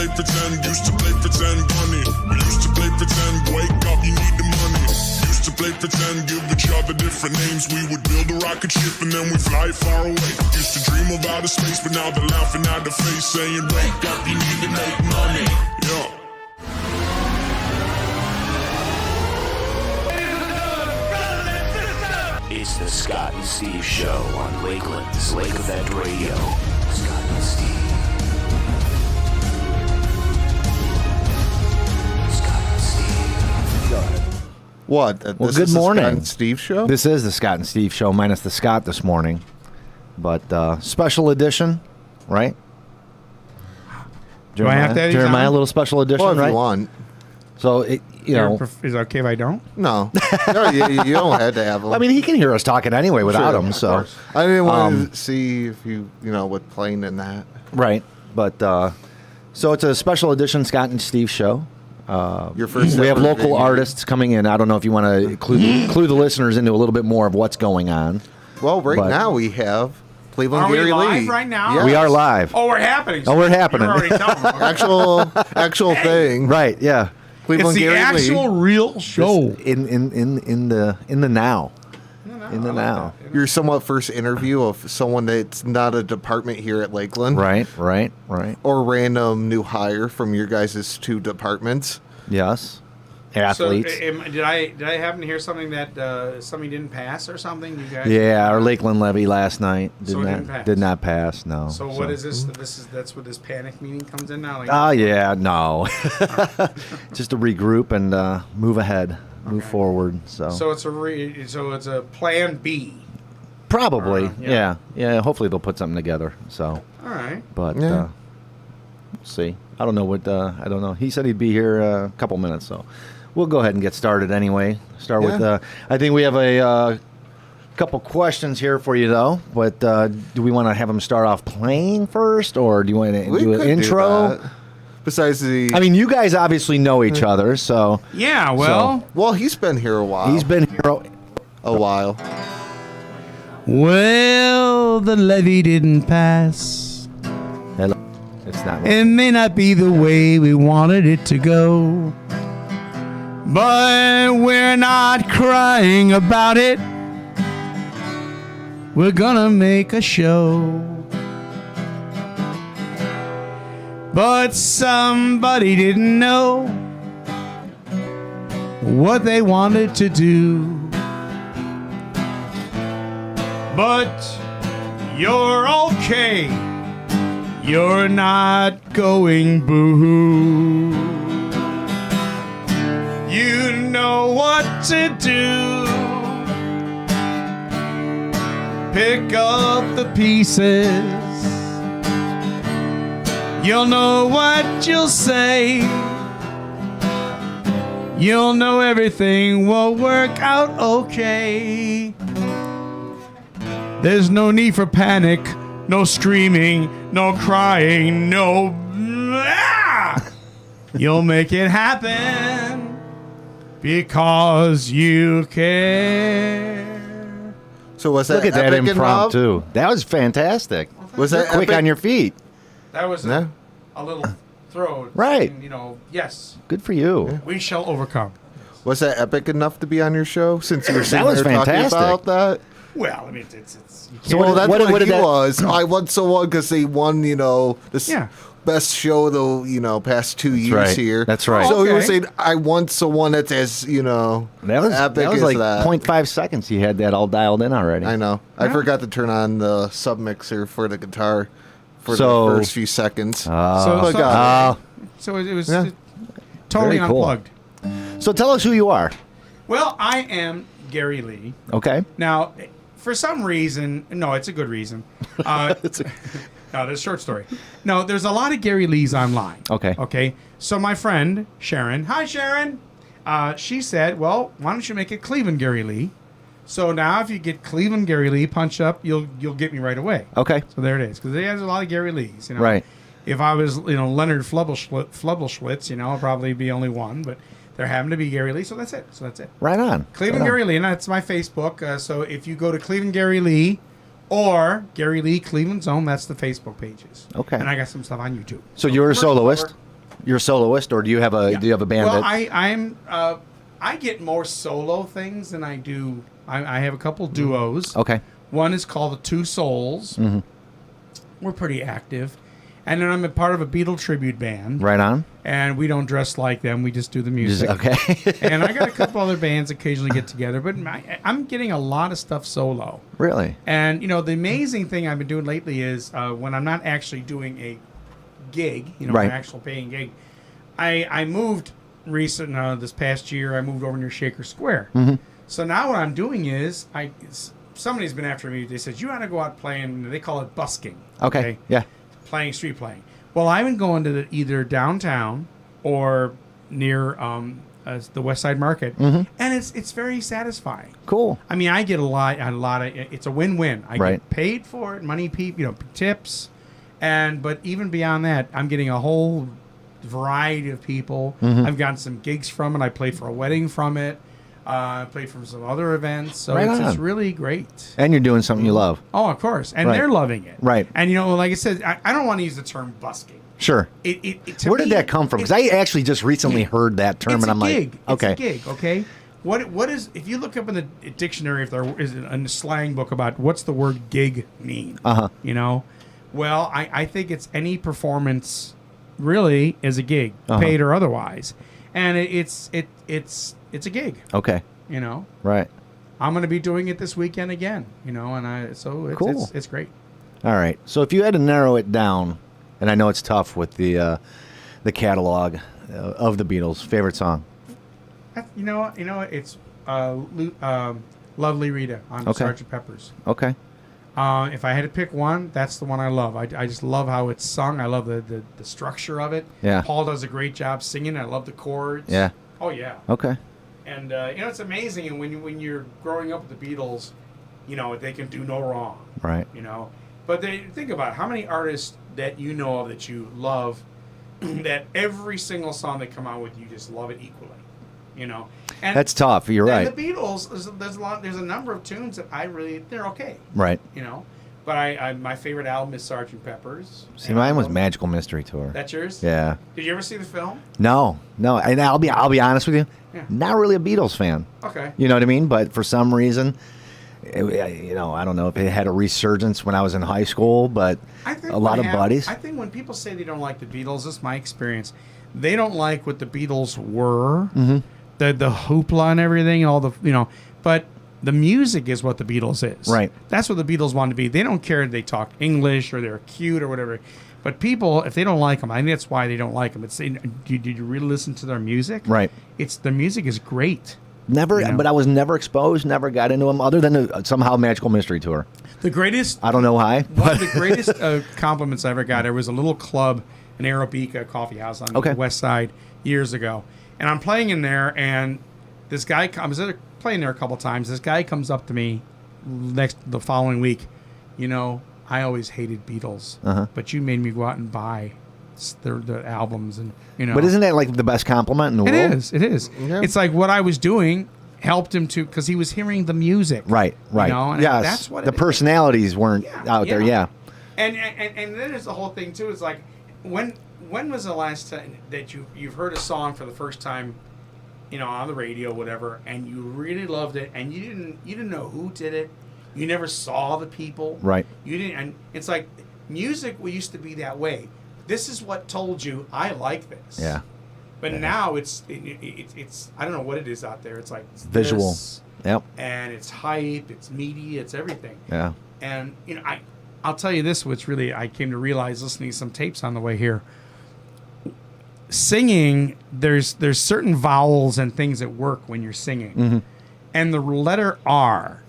play pretend, used to play pretend, bunny. We used to play pretend, wake up, you need the money. Used to play pretend, give each other different names. We would build a rocket ship and then we fly far away. Used to dream of outer space, but now they're laughing at the face, saying, wake up, you need to make money. Yeah. It's the Scott and Steve Show on Lakeland's Lake Effect Radio. Scott and Steve. Scott and Steve. Go ahead. What? Well, This good is the morning. Scott and Steve show? This is the Scott and Steve Show, minus the Scott this morning. But special edition, right? Do I have to edit Jeremiah, down? a little special edition, Well, if right? you want. So, you know. Is it okay if I don't? No. No, you don't have to have them. I mean, he can hear us talking anyway without Sure, him, of so. course. I didn't want to see if you with playing in that. Right. But, so it's a special edition Scott and Steve Show. Your first We have ever local video. artists coming in. I don't know if you want to clue the listeners into a little bit more of what's going on. Well, right But- now we have Cleveland Are we Gary live Lee. right now? Yes. We are live. Oh, we're happening. Oh, we're happening. You're already telling them. Actual thing. Right, yeah. It's Cleveland the Gary actual Lee. real show. In the now. In the now. Your somewhat first interview of someone that's not a department here at Lakeland. Right. Or random new hire from your guys' two departments. Yes. So, Athletes. did I happen to hear something that somebody didn't pass or something? You guys? Yeah, our Lakeland Levee last night So it didn't pass. did not pass. No. So what is this? That's where this panic meeting comes in now. Like, Oh yeah, no. Just to regroup and move ahead, move forward. So it's a plan B. probably, yeah. yeah. Hopefully they'll put something together. So, All right. but Yeah. we'll see. I don't know what. I don't know. He said he'd be here a couple minutes, so we'll go ahead and get started anyway. Start with. I think we have a couple questions here for you, though. But do we want to have him start off playing first, or do you want to We do an could intro? that. Besides the... I mean, you guys obviously know each other, so Yeah. Well. well, he's been here a while. he's been here. a while. Well, the levee didn't pass. Hello. It's not. It may not be the way we wanted it to go, but we're not crying about it. We're gonna make a show. But somebody didn't know what they wanted to do. But you're okay. You're not going boo-hoo. You know what to do. Pick up the pieces. You'll know what you'll say. You'll know everything will work out okay. There's no need for panic, no screaming, no crying, no... Ah! You'll make it happen because you care. So was that Look at that epic impromptu. That was fantastic. Was that Quick epic? on your feet. That was No? a little throw. Right. Yes, Good for you. we shall overcome. Was that epic enough to be on your show? Since you were sitting was there talking fantastic. about that. Well, I mean, it's you So Well, that's what did he that- was. I won someone because they won, this Yeah. best show of the, past 2 years right. here. That's right. So he was Okay. saying, I want someone that's as, That was, epic that was as like that. 0.5 seconds. He had that all dialed in already. I know. I forgot to turn on the sub mixer for the guitar for So- the first few seconds. So, But so, God. so it was Yeah. totally Very cool. unplugged. So tell us who you are. Well, I am Gary Lee. Okay. Now, for some reason, no, it's a good reason. No, that's a short story. No, there's a lot of Gary Lees online. Okay. Okay. So my friend Sharon, hi Sharon, she said, "Well, why don't you make it Cleveland Gary Lee?" So now, if you get Cleveland Gary Lee, punch up, you'll get me right away. Okay. So there it is, because there's a lot of Gary Lees. Right. If I was, Leonard Flubelschwitz, I'll probably be only one, but there happened to be Gary Lee, so that's it. Right on. Cleveland Right on. Gary Lee, and that's my Facebook. So if you go to Cleveland Gary Lee or Gary Lee Cleveland Zone, that's the Facebook pages. Okay. And I got some stuff on YouTube. So you're a commercial soloist? over. You're a soloist, or do you have a band? Well, that... I get more solo things than I do. I have a couple duos. Okay. One is called the Two Souls. Mm-hmm. We're pretty active. And then I'm a part of a Beatle tribute band. Right on. And we don't dress like them. We just do the music. Okay. And I got a couple other bands occasionally get together. But I'm getting a lot of stuff solo. Really? And, you know, the amazing thing I've been doing lately is when I'm not actually doing a gig, you know, Right. an actual paying gig, I moved this past year, I moved over near Shaker Square. Mm-hmm. So now what I'm doing is, somebody's been after me. They said, you ought to go out playing, they call it busking. Okay. Yeah. Street playing. Well, I've been going to either downtown or near the West Side Market, and it's very satisfying. Cool. I mean, I get a lot of. It's a win-win. I Right. get paid for it, money, tips, but even beyond that, I'm getting a whole variety of people. I've gotten some gigs from it. I played for a wedding from it. I played for some other events, so Right it's on. really great. And you're doing something you love. Oh, of course, and Right. they're loving it. Right. And like I said, I don't want to use the term busking. Sure. To Where me, did that come from? Because I actually just recently heard that term, it's and I'm a gig. like, okay. It's a gig, okay? What is, if you look up in the dictionary, if there is a slang book about what's the word gig mean? You know? Well, I think it's any performance really is a gig, paid or otherwise. And it's a gig, Okay. you know? Right. I'm going to be doing it this weekend again, you know, and Cool. it's great. All right. So if you had to narrow it down, and I know it's tough with the catalog of the Beatles, favorite song? You know, it's Lovely Rita on Okay. Sgt. Pepper's. Okay. If I had to pick one, that's the one I love. I just love how it's sung. I love the structure of it. Yeah. Paul does a great job singing. I love the chords. Yeah. Oh, yeah. Okay. And, it's amazing. And when you're growing up with the Beatles, you know, they can do no wrong. Right. You know. But think about it. How many artists that you know of that you love that every single song they come out with, you just love it equally. You know. And That's tough. You're right. The Beatles, there's a number of tunes that they're okay. Right. You know, but my favorite album is Sgt. Pepper's. See, mine was Magical Mystery Tour. That's yours? Yeah. Did you ever see the film? No. And I'll be honest with you. Yeah. Not really a Beatles fan. Okay. You know what I mean? But for some reason, I don't know if it had a resurgence when I was in high school, but I think a lot of buddies. I think when people say they don't like the Beatles, this is my experience. They don't like what the Beatles were, the hoopla and everything, all the but the music is what the Beatles is. Right. That's what the Beatles want to be. They don't care if they talk English or they're cute or whatever. But people, if they don't like them, I think that's why they don't like them. It's did you really listen to their music? Right. The music is great. Never, You know? but I was never exposed, never got into them, other than somehow Magical Mystery Tour. The greatest. I don't know why. One of the greatest compliments I ever got. There was a little club, an Arabica coffee house on the west side years ago, and I'm playing in there, and this guy comes. I was playing there a couple times. This guy comes up to me the following week. You know, I always hated Beatles, but you made me go out and buy the albums, and But isn't that like the best compliment in the world? It is. Yeah. It's like what I was doing helped him to, because he was hearing the music. Right. You know, and yes. that's what the it is. personalities weren't out there. Yeah. And then there's the whole thing too. It's like when was the last time that you've heard a song for the first time, on the radio, whatever, and you really loved it, and you didn't know who did it, you never saw the people, Right. You didn't, and it's like music used to be that way. This is what told you I like this. Yeah. But now it's I don't know what it is out there. It's like Visual. this, Yep. and it's hype, it's media, it's everything. Yeah. And I'll tell you this, which really I came to realize listening to some tapes on the way here. Singing, there's certain vowels and things that work when you're singing, and the letter R.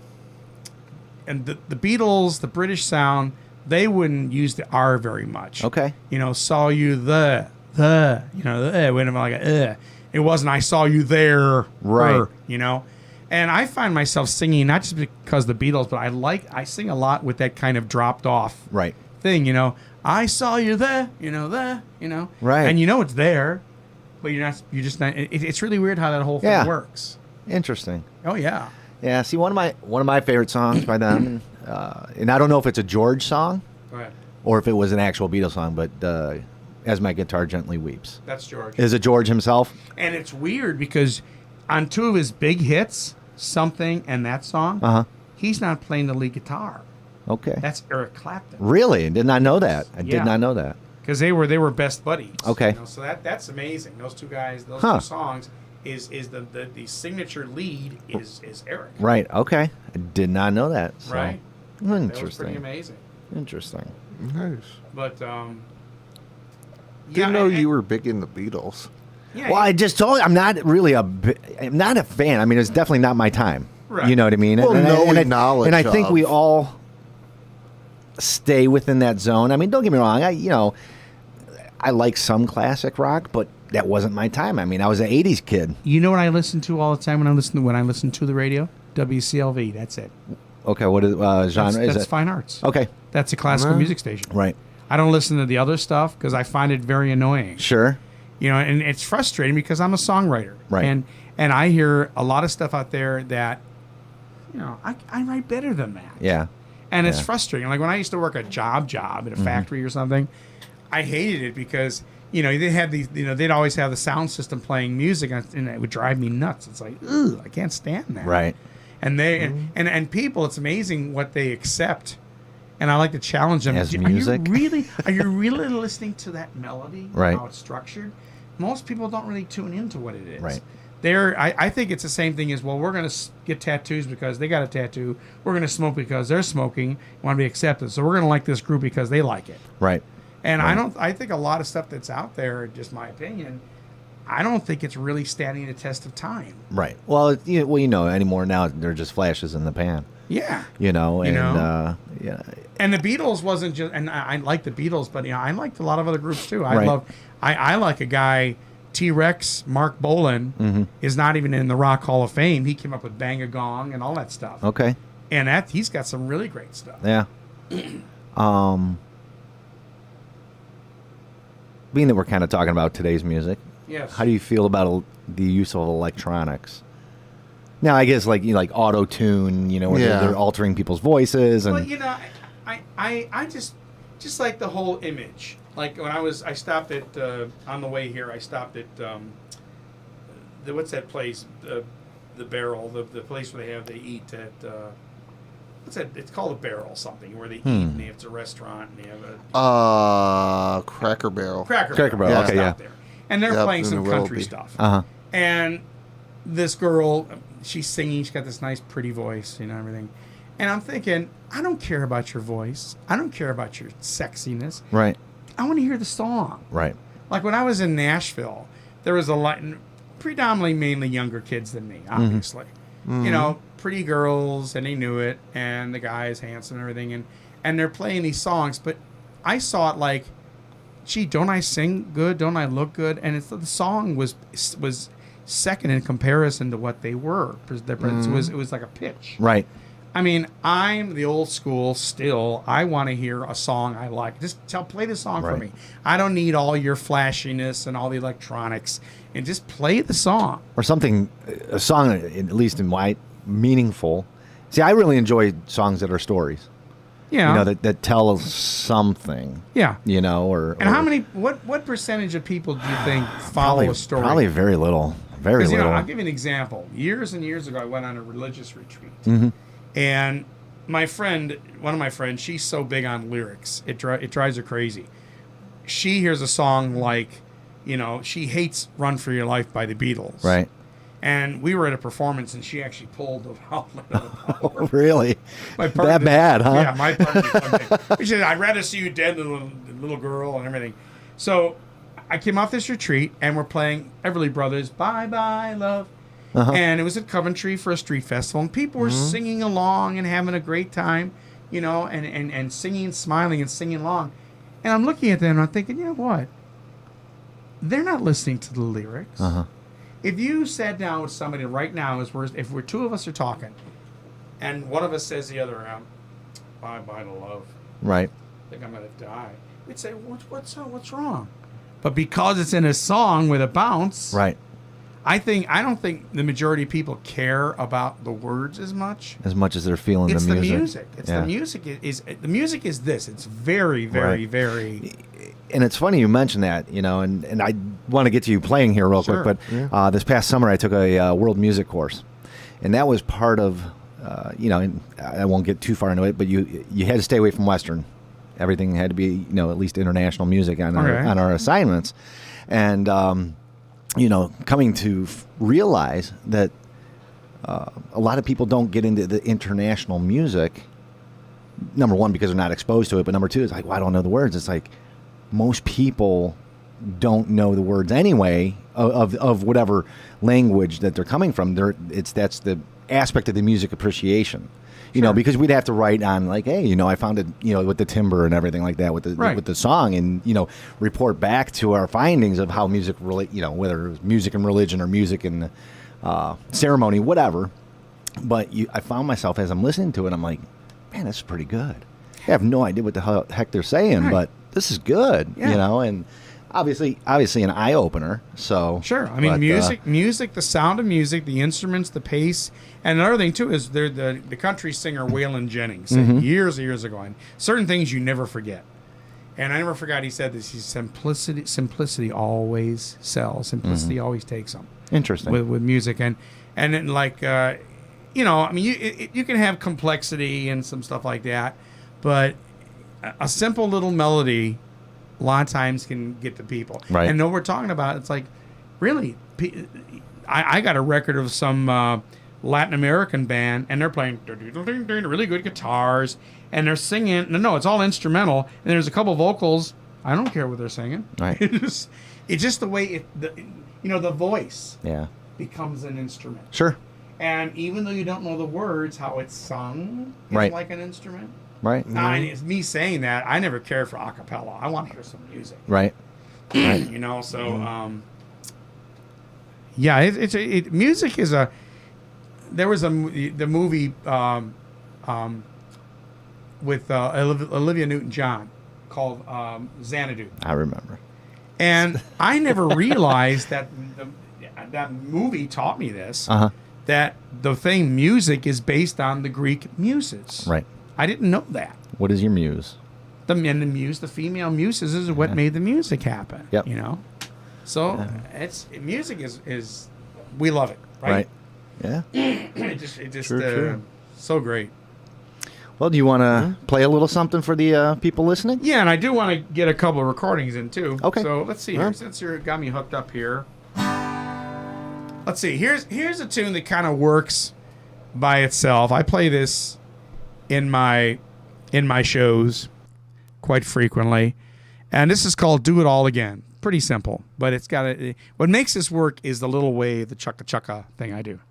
And the Beatles, the British sound, they wouldn't use the R very much. Okay. Saw you the when I'm like it wasn't I saw you there, Right. And I find myself singing not just because of the Beatles, but I sing a lot with that kind of dropped off Right. thing, I saw you there, Right. and it's there, but you're just not. It's really weird how that whole thing Yeah. works. Interesting. Oh yeah. Yeah. See, one of my favorite songs by them, and I don't know if it's a George song Go ahead. or if it was an actual Beatles song, but As My Guitar Gently Weeps. That's George. Is it George himself? And it's weird because on 2 of his big hits, Something and that song, he's not playing the lead guitar. Okay. That's Eric Clapton. Really? Did not know that. I did not know that. Because they were best buddies. Okay. So that's amazing. Those 2 guys, those 2 songs is the signature lead is Eric. Right. Okay. I did not know that. So. Right. That was Interesting. pretty amazing. Interesting. Nice. But Didn't know you were big in the Beatles. Yeah, Well, I just told you, I'm not a fan. I mean, it's definitely not my time. Right. You know what I mean? Well, knowledge and I think of. we all stay within that zone. I mean, don't get me wrong. I like some classic rock, but that wasn't my time. I mean, I was an 80s kid. You know what I listen to all the time when I listen to the radio? WCLV. That's it. Okay, what is genre? That's is it? fine arts. Okay, That's a classical music station. right. I don't listen to the other stuff because I find it very annoying. Sure. And it's frustrating because I'm a songwriter. Right. And I hear a lot of stuff out there that, I write better than that. Yeah. And it's frustrating. Like when I used to work a job at a factory or something, I hated it because, they had these, they'd always have the sound system playing music and it would drive me nuts. It's like, ugh, I can't stand that. Right. And they and people, it's amazing what they accept. And I like to challenge them. As music? Are you really listening to that melody? Right. How it's structured? Most people don't really tune into what it is. Right. I think it's the same thing as, well, we're going to get tattoos because they got a tattoo. We're going to smoke because they're smoking, want to be accepted. So we're going to like this group because they like it. Right. And I think a lot of stuff that's out there, just my opinion, I don't think it's really standing the test of time. Right. Well, anymore now they're just flashes in the pan. Yeah. Yeah. And the Beatles wasn't just, and I like the Beatles, but I liked a lot of other groups too. Right. I like a guy, T-Rex, Mark Bolan, is not even in the Rock Hall of Fame. He came up with Bang a Gong and all that stuff. Okay. And he's got some really great stuff. Yeah. Being that we're kind of talking about today's music, Yes. how do you feel about the use of electronics? Now, I guess like auto tune, where they're altering people's voices and. Well, I just like the whole image. Like when I stopped at on the way here. I stopped at what's that place? The Barrel, the place where they eat at. What's that? It's called a Barrel something where they eat and it's a restaurant and they have a Cracker Barrel. Cracker Barrel. I Okay, stopped yeah. there. And they're playing in some the country Willoughby. stuff. And this girl, she's singing. She's got this nice, pretty voice, everything. And I'm thinking, I don't care about your voice. I don't care about your sexiness. Right. I want to hear the song. Right. Like when I was in Nashville, there was a lot, predominantly mainly younger kids than me, obviously. Pretty girls, and they knew it, and the guy is handsome and everything, and they're playing these songs. But I saw it like, gee, don't I sing good? Don't I look good? And the song was second in comparison to what they were. It was like a pitch. Right. I mean, I'm the old school still. I want to hear a song I like. Just play the song for me. I don't need all your flashiness and all the electronics. And just play the song. Or something, a song, at least in my meaningful. See, I really enjoy songs that are stories. Yeah. That tell something. Yeah. What percentage of people do you think follow a story? Probably very little. Very little. I'll give you an example. Years and years ago, I went on a religious retreat. Mm-hmm. And one of my friends, she's so big on lyrics, it drives her crazy. She hears a song like, she hates "Run for Your Life" by the Beatles. Right. And we were at a performance, and she actually pulled the outlet of the power. Oh, really? My partner, that bad, huh? Yeah, my partner. She said, "I'd rather see you dead than the little girl," and everything. So I came off this retreat, and we're playing Everly Brothers' "Bye Bye Love." And it was at Coventry for a street festival, and people were singing along and having a great time, and singing and smiling and singing along. And I'm looking at them and I'm thinking, you know what? They're not listening to the lyrics. If you sat down with somebody right now, if we're two of us are talking, and one of us says the other, "Bye bye to love," Right. I think I'm gonna die. We'd say, what's wrong? But because it's in a song with a bounce, Right. I don't think the majority of people care about the words as much. As much as they're feeling It's the music. the music. The music is this. It's very, very, very and it's funny you mentioned that, and I want to get to you playing here real Sure. quick, but this past summer I took a world music course, and that was part of, and I won't get too far into it, but you had to stay away from Western. Everything had to be, at least international music on our assignments, and coming to realize that a lot of people don't get into the international music. Number one, because they're not exposed to it, but number two is like, well, I don't know the words. It's like most people don't know the words anyway of whatever language that they're coming from. That's the aspect of the music appreciation, because we'd have to write on like, hey, I found it, with the timbre and everything like that with the song, and report back to our findings of how music really, whether it was music and religion or music and ceremony, whatever. But I found myself as I'm listening to it, I'm like, man, this is pretty good. I have no idea what the heck they're saying, but this is good, and obviously an eye opener. So sure, I mean, music, the sound of music, the instruments, the pace, and another thing too is the country singer Waylon Jennings said years and years ago, and certain things you never forget. And I never forgot he said this. He said, simplicity always sells. Simplicity always takes them. Interesting with music, and then like I mean, you can have complexity and some stuff like that, but a simple little melody a lot of times can get to people. Right. And what we're talking about, it's like, really, I got a record of some Latin American band, and they're playing really good guitars, and they're singing. No, it's all instrumental, and there's a couple vocals. I don't care what they're singing. Right. It's just the way the voice becomes an instrument. Sure. And even though you don't know the words, how it's sung is like an instrument. Right. Now, it's me saying that. I never cared for a cappella. I want to hear some music. Right. So music is a. There was the movie with Olivia Newton-John called Xanadu. I remember. And I never realized that that movie taught me this. That the thing music is based on the Greek muses. Right. I didn't know that. What is your muse? The female muses is what made the music happen. Yep. So music is we love it, right? Yeah. it just True. so great. Well, do you want to play a little something for the people listening? Yeah, and I do want to get a couple of recordings in too. Okay. So let's see here. Since you got me hooked up here. Let's see. Here's a tune that kind of works by itself. I play this in my shows quite frequently, and this is called "Do It All Again." Pretty simple, but it's got what makes this work is the little way, the chukka chukka thing I do.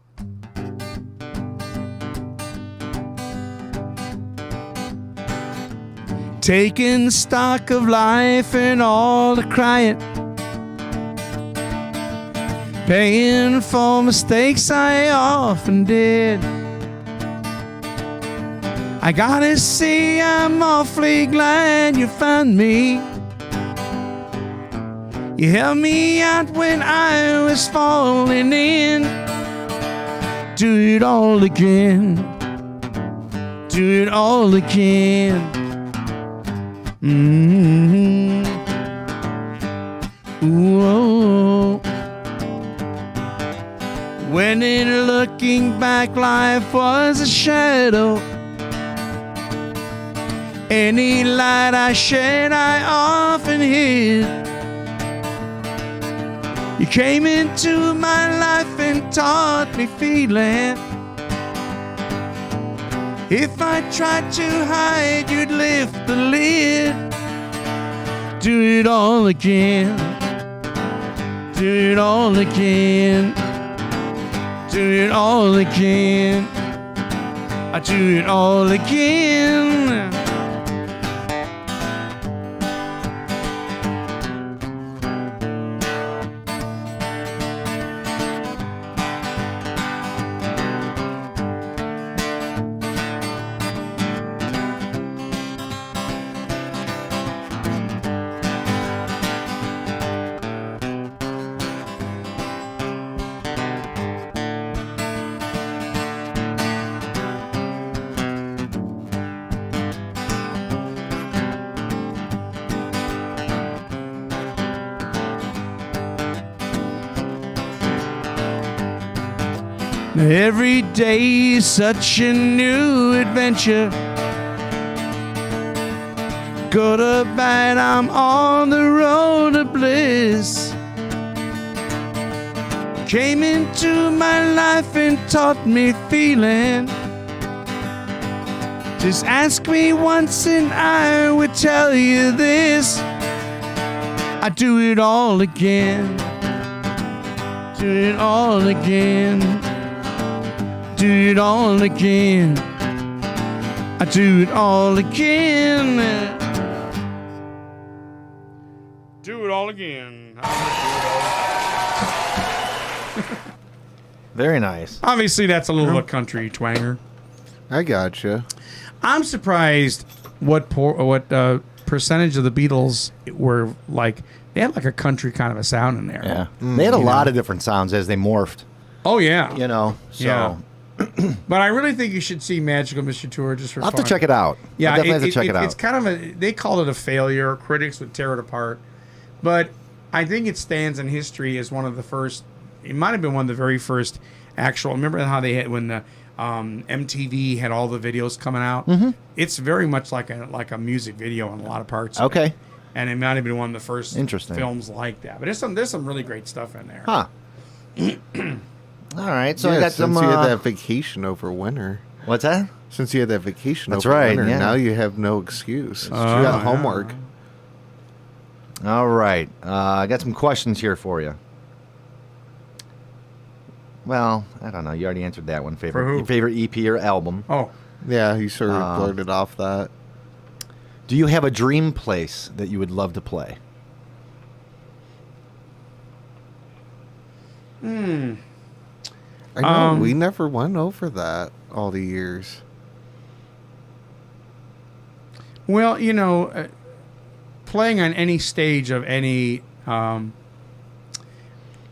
Taking stock of life and all the crying, paying for mistakes I often did. I gotta say I'm awfully glad you found me. You helped me out when I was falling in. Do it all again. Do it all again. Ooh. When in looking back, life was a shadow. Any light I shed, I often hid. You came into my life and taught me feeling. If I tried to hide, you'd lift the lid. Do it all again. Do it all again. Do it all again. I do it all again. Every day is such a new adventure. Go to bed, I'm on the road to bliss. Came into my life and taught me feeling. Just ask me once and I will tell you this. I do it all again. Do it all again. Do it all again. I do it all again. Do it all again. Very nice. Obviously, that's a little bit country twanger. I gotcha. I'm surprised what percentage of the Beatles were like. They had like a country kind of a sound in there. Yeah, they had a lot of different sounds as they morphed. Oh yeah, You know, so Yeah. But I really think you should see Magical Mystery Tour just for I'll have fun. to check it out. Yeah, I'll definitely have to check it out. It's kind of a. They call it a failure. Critics would tear it apart, but I think it stands in history as one of the first. It might have been one of the very first actual. Remember how they had when the MTV had all the videos coming out? Mm-hmm. It's very much like a music video in a lot of parts. Okay. And it might have been one of the first Interesting. films like that. But there's some really great stuff in there. Huh. All right, so I Yeah, got since some. you had that vacation over winter. What's that? Since you had that vacation That's over right, winter, yeah. now you have no excuse. You got homework. All right, I got some questions here for you. Well, I don't know. You already answered that one. For who? Your favorite EP or album? Oh, Yeah, you sort of blurted off that. Do you have a dream place that you would love to play? I know, we never went over that all the years. well, playing on any stage of any,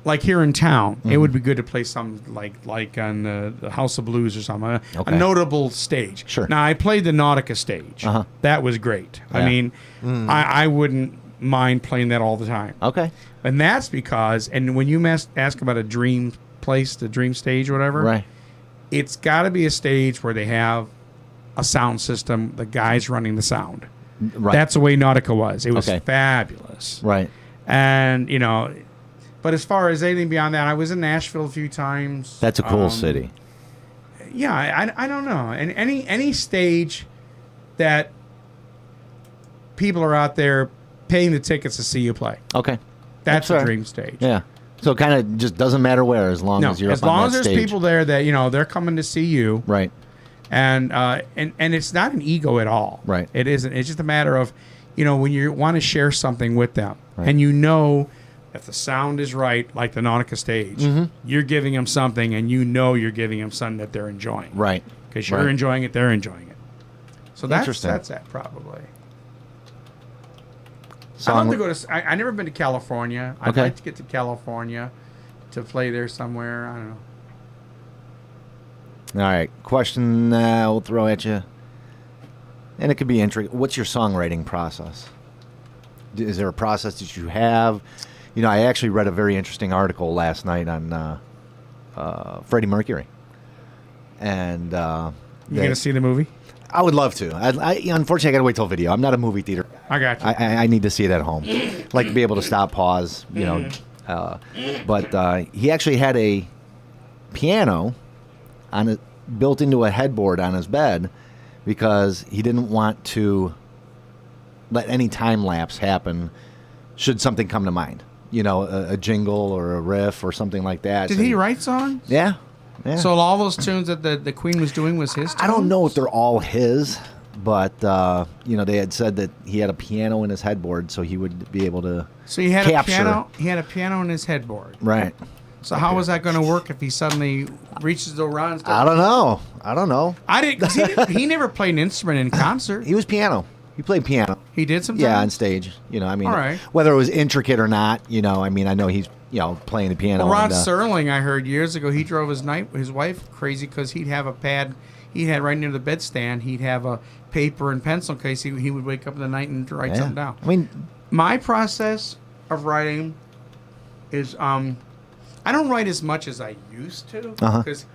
like here in town, it would be good to play some like on the House of Blues or something, a notable stage. Sure. Now I played the Nautica stage. Uh-huh. That was great. Yeah. I mean, I wouldn't mind playing that all the time. Okay. And that's because, and when you ask about a dream place, the dream stage, or whatever, Right. it's got to be a stage where they have a sound system, the guys running the sound. Right. That's the way Nautica was. It was Okay. fabulous. Right. And, but as far as anything beyond that, I was in Nashville a few times. That's a cool city. Yeah, I don't know. And any stage that people are out there paying the tickets to see you play. Okay. That's a fair. dream stage. Yeah. So it kind of just doesn't matter where, as long No, as you're as up on long that as there's stage. people there that they're coming to see you, Right. and it's not an ego at all. Right. It isn't. It's just a matter of, when you want to share something with them, Right. and if the sound is right, like the Nautica stage, Mm-hmm. you're giving them something, and you're giving them something that they're enjoying. Right. Because you're Right. enjoying it, they're enjoying it. So that's Interesting. that probably. Song- I'd love to go to. I never been to California. I'd Okay. like to get to California, to play there somewhere. I don't know. All right. Question we'll throw at you. And it could be intriguing. What's your songwriting process? Is there a process that you have? I actually read a very interesting article last night on Freddie Mercury. And You gonna see the movie? I would love to. I unfortunately, I got to wait till video. I'm not a movie theater. I got you. I need to see it at home. Like to be able to stop, pause, But he actually had a piano built into a headboard on his bed because he didn't want to let any time lapse happen should something come to mind. A jingle or a riff or something like that. Did he write songs? Yeah. Yeah. So all those tunes that the Queen was doing was his tunes? I don't know if they're all his, but they had said that he had a piano in his headboard, so he would be able to. So he had capture. a piano. He had a piano in his headboard. Right. So how was that going to work if he suddenly reaches around? And I don't know. I didn't. 'Cause he never played an instrument in concert. He was piano. He played piano. He did sometimes. Yeah, on stage. All right. whether it was intricate or not, I know he's playing the piano. Well, Rod and, Serling, I heard years ago, he drove his wife crazy because he'd have a pad. He had right near the bedstand. He'd have a paper and pencil in case he would wake up in the night and write something down. My My process of writing is I don't write as much as I used to Uh-huh. because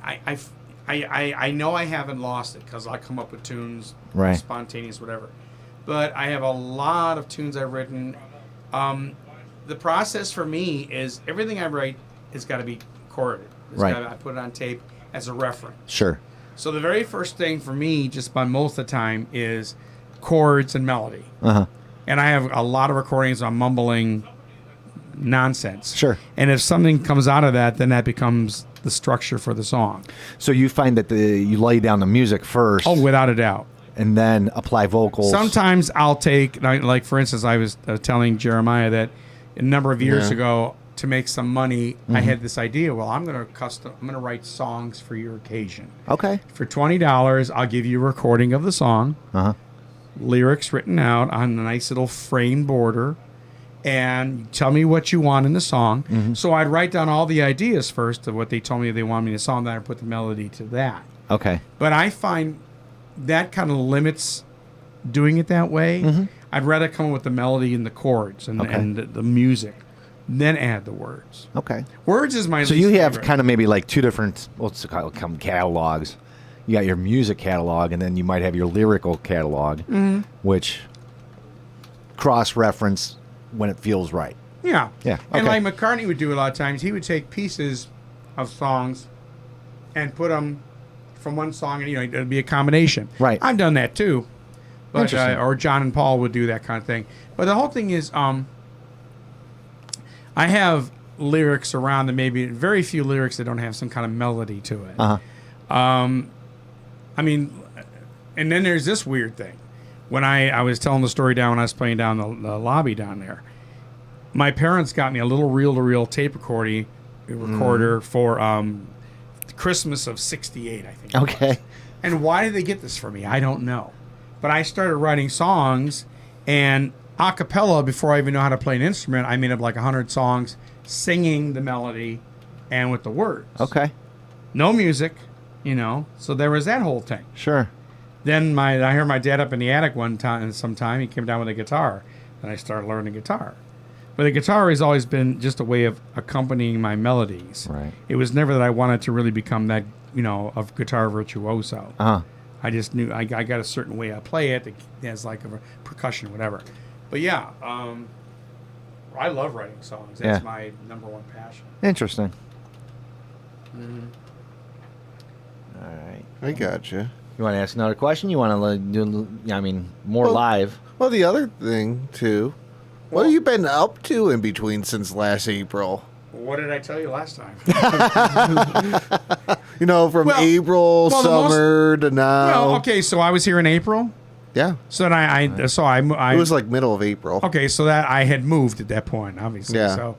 I know I haven't lost it because I come up with tunes, Right. spontaneous, whatever. But I have a lot of tunes I've written. The process for me is everything I write has got to be chorded. Right. I put it on tape as a reference. Sure. So the very first thing for me, just by most of the time, is chords and melody. Uh-huh. And I have a lot of recordings on mumbling nonsense. Sure. And if something comes out of that, then that becomes the structure for the song. So you find that you lay down the music first. Oh, without a doubt. And then apply vocals. Sometimes I'll take, like for instance, I was telling Jeremiah that a number of years ago, to make some money, I had this idea. Well, I'm going to write songs for your occasion. Okay. For $20, I'll give you a recording of the song, lyrics written out on a nice little frame border, and you tell me what you want in the song. So I'd write down all the ideas first of what they told me they wanted me to song, then I put the melody to that. Okay. But I find that kind of limits doing it that way. I'd rather come up with the melody and the chords and the music, then add the words. Okay. Words is my So least you have favorite. kind of maybe like two different, what's it called, catalogs. You got your music catalog, and then you might have your lyrical catalog, which cross-reference when it feels right. Yeah. Yeah, And okay. like McCartney would do a lot of times, he would take pieces of songs and put them from one song, and it'd be a combination. Right. I've done that too. But Interesting. or John and Paul would do that kind of thing. But the whole thing is, I have lyrics around that maybe very few lyrics that don't have some kind of melody to it. I mean, and then there's this weird thing. When I was telling the story down when I was playing down the lobby down there, my parents got me a little reel-to-reel tape recorder for Christmas of '68, I think. Okay. And why did they get this for me? I don't know. But I started writing songs, and a cappella, before I even know how to play an instrument, I made up like 100 songs, singing the melody and with the words. Okay. No music, So there was that whole thing. Sure. Then I heard my dad up in the attic sometime. He came down with a guitar, and I started learning guitar. But the guitar has always been just a way of accompanying my melodies. Right. It was never that I wanted to really become that, a guitar virtuoso. I just knew I got a certain way I play it as like a percussion, whatever. But yeah, I love writing songs. That's my number one passion. Interesting. All right. I gotcha. You want to ask another question? You want to do, more live? Well, the other thing, too, what have you been up to in between since last April? What did I tell you last time? From April, summer to now. Well, okay, so I was here in April. Yeah. So then I It was like middle of April. okay, so that I had moved at that point, obviously. Yeah. So,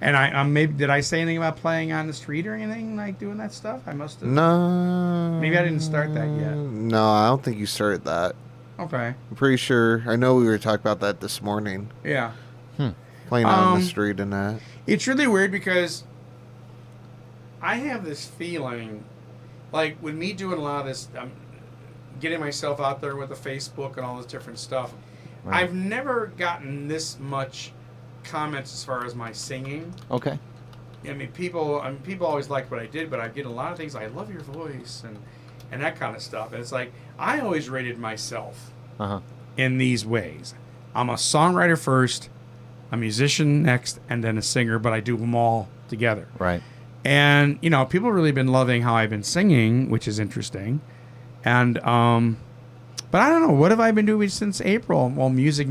and I maybe did I say anything about playing on the street or anything like doing that stuff? I must have. No. Maybe I didn't start that yet. No, I don't think you started that. Okay. I'm pretty sure. I know we were talking about that this morning. Yeah. Playing on the street and that. It's really weird because I have this feeling, like with me doing a lot of this, getting myself out there with the Facebook and all this different stuff. Right. I've never gotten this much comments as far as my singing. Okay. I mean, people always liked what I did, but I get a lot of things. I love your voice and that kind of stuff. And it's like I always rated myself in these ways. I'm a songwriter first, a musician next, and then a singer. But I do them all together. Right. And people really been loving how I've been singing, which is interesting. And but I don't know, what have I been doing since April? Well, music.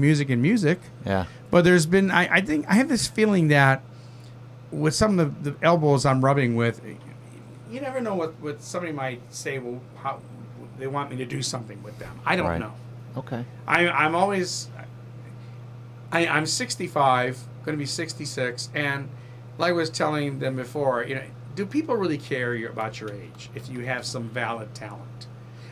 Yeah. But there's been, I think, I have this feeling that with some of the elbows I'm rubbing with, you never know what somebody might say, well, how they want me to do something with them. I don't know. Okay. I'm always, I'm 65, going to be 66, and like I was telling them before, do people really care about your age if you have some valid talent?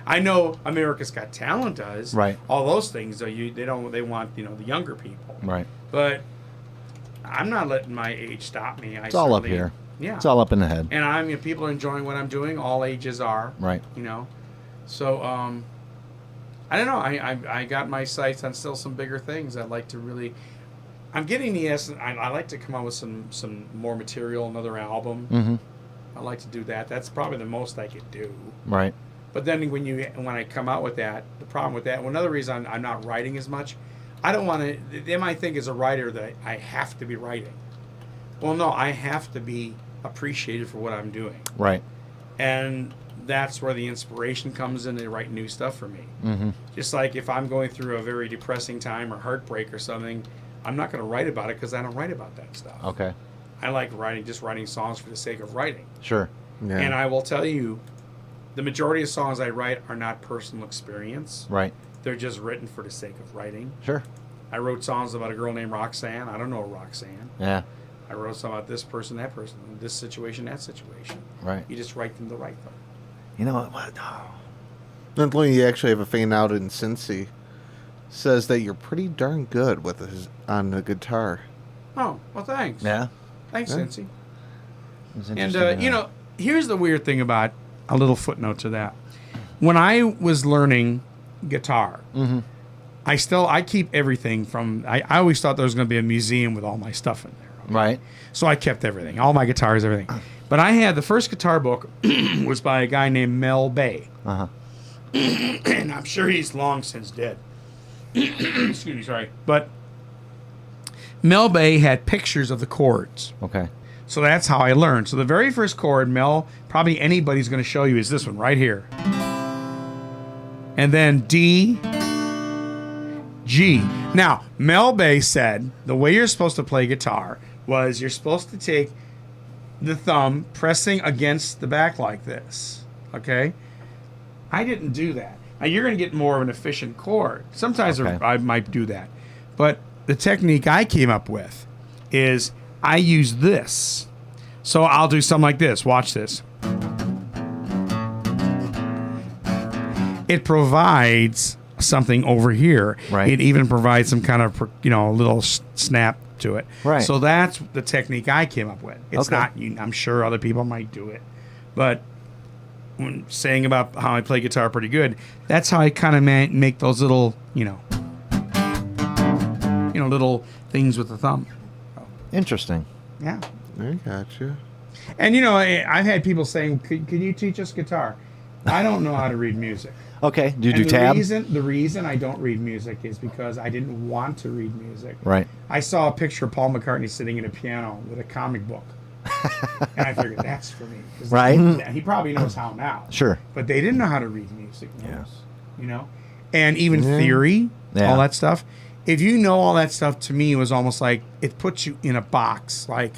I know America's Got Talent does. Right. All those things, though, they want the younger people. Right. But I'm not letting my age stop me. It's all up here. Yeah. It's all up in the head. And people are enjoying what I'm doing. All ages are. Right. So I don't know. I got my sights on still some bigger things. I'd like to really. I'm getting the essence. I like to come out with some more material, another album. I like to do that. That's probably the most I could do. Right. But then when I come out with that, the problem with that, well, another reason I'm not writing as much, I don't want to, they might think as a writer that I have to be writing. Well, no, I have to be appreciated for what I'm doing. Right. And that's where the inspiration comes in to write new stuff for me. Mm-hmm. Just like if I'm going through a very depressing time or heartbreak or something, I'm not going to write about it because I don't write about that stuff. Okay. I like just writing songs for the sake of writing. Sure. Yeah. And I will tell you, the majority of songs I write are not personal experience. Right. They're just written for the sake of writing. Sure. I wrote songs about a girl named Roxanne. I don't know Roxanne. Yeah. I wrote some about this person, that person, this situation, that situation. Right. You just write them to write them. You know what? Oh. Then you actually have a fan out in Cincy. Says that you're pretty darn good on the guitar. Oh, well, thanks. Yeah. Thanks, Yeah. Cincy. It's And, interesting, here's the weird thing about a little footnote to that. When I was learning guitar, I keep everything from, I always thought there was going to be a museum with all my stuff in there. Okay? Right. So I kept everything, all my guitars, everything. But I had the first guitar book was by a guy named Mel Bay. Uh-huh. And I'm sure he's long since dead. Excuse me, sorry. But Mel Bay had pictures of the chords. Okay. So that's how I learned. So the very first chord, probably anybody's going to show you, is this one right here. And then D, G. Now, Mel Bay said the way you're supposed to play guitar was you're supposed to take the thumb pressing against the back like this. Okay? I didn't do that. Now, you're going to get more of an efficient chord. Sometimes Okay. I might do that. But the technique I came up with is I use this. So I'll do something like this. Watch this. It provides something over here. Right. It even provides some kind of, little snap to it. Right. So that's the technique I came up with. It's Okay. not, I'm sure other people might do it. But when saying about how I play guitar pretty good, that's how I kind of make those little, little things with the thumb. Interesting. Yeah. I got you. And, I've had people saying, can you teach us guitar? I don't know how to read music. Okay. Do you And do tab? The reason I don't read music is because I didn't want to read music. Right. I saw a picture of Paul McCartney sitting at a piano with a comic book. And I figured, that's for me. 'Cause Right. He probably knows how now. Sure. But they didn't know how to read music. Yeah. And even theory, Yeah. all that stuff. If you know all that stuff, to me, it was almost like it puts you in a box. Like,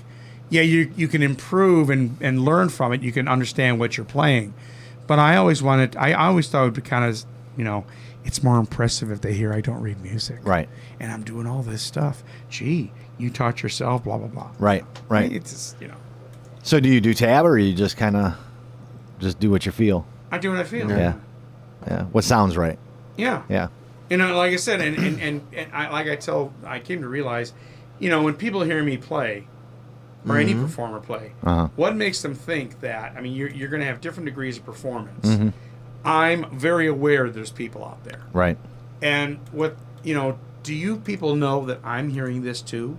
yeah, you can improve and learn from it. You can understand what you're playing. But I always thought it would be kind of, it's more impressive if they hear I don't read music. Right. And I'm doing all this stuff. Gee, you taught yourself, blah, blah, blah. Right. Right. It's just, So do you do tab, or you just kind of just do what you feel? I do what I feel. Yeah. Yeah. What sounds right? Yeah. Yeah. Like I said, and I came to realize, when people hear me play, or any performer play, Uh-huh. what makes them think that? I mean, you're going to have different degrees of performance. Mm-hmm. I'm very aware there's people out there. Right. And do you people know that I'm hearing this too?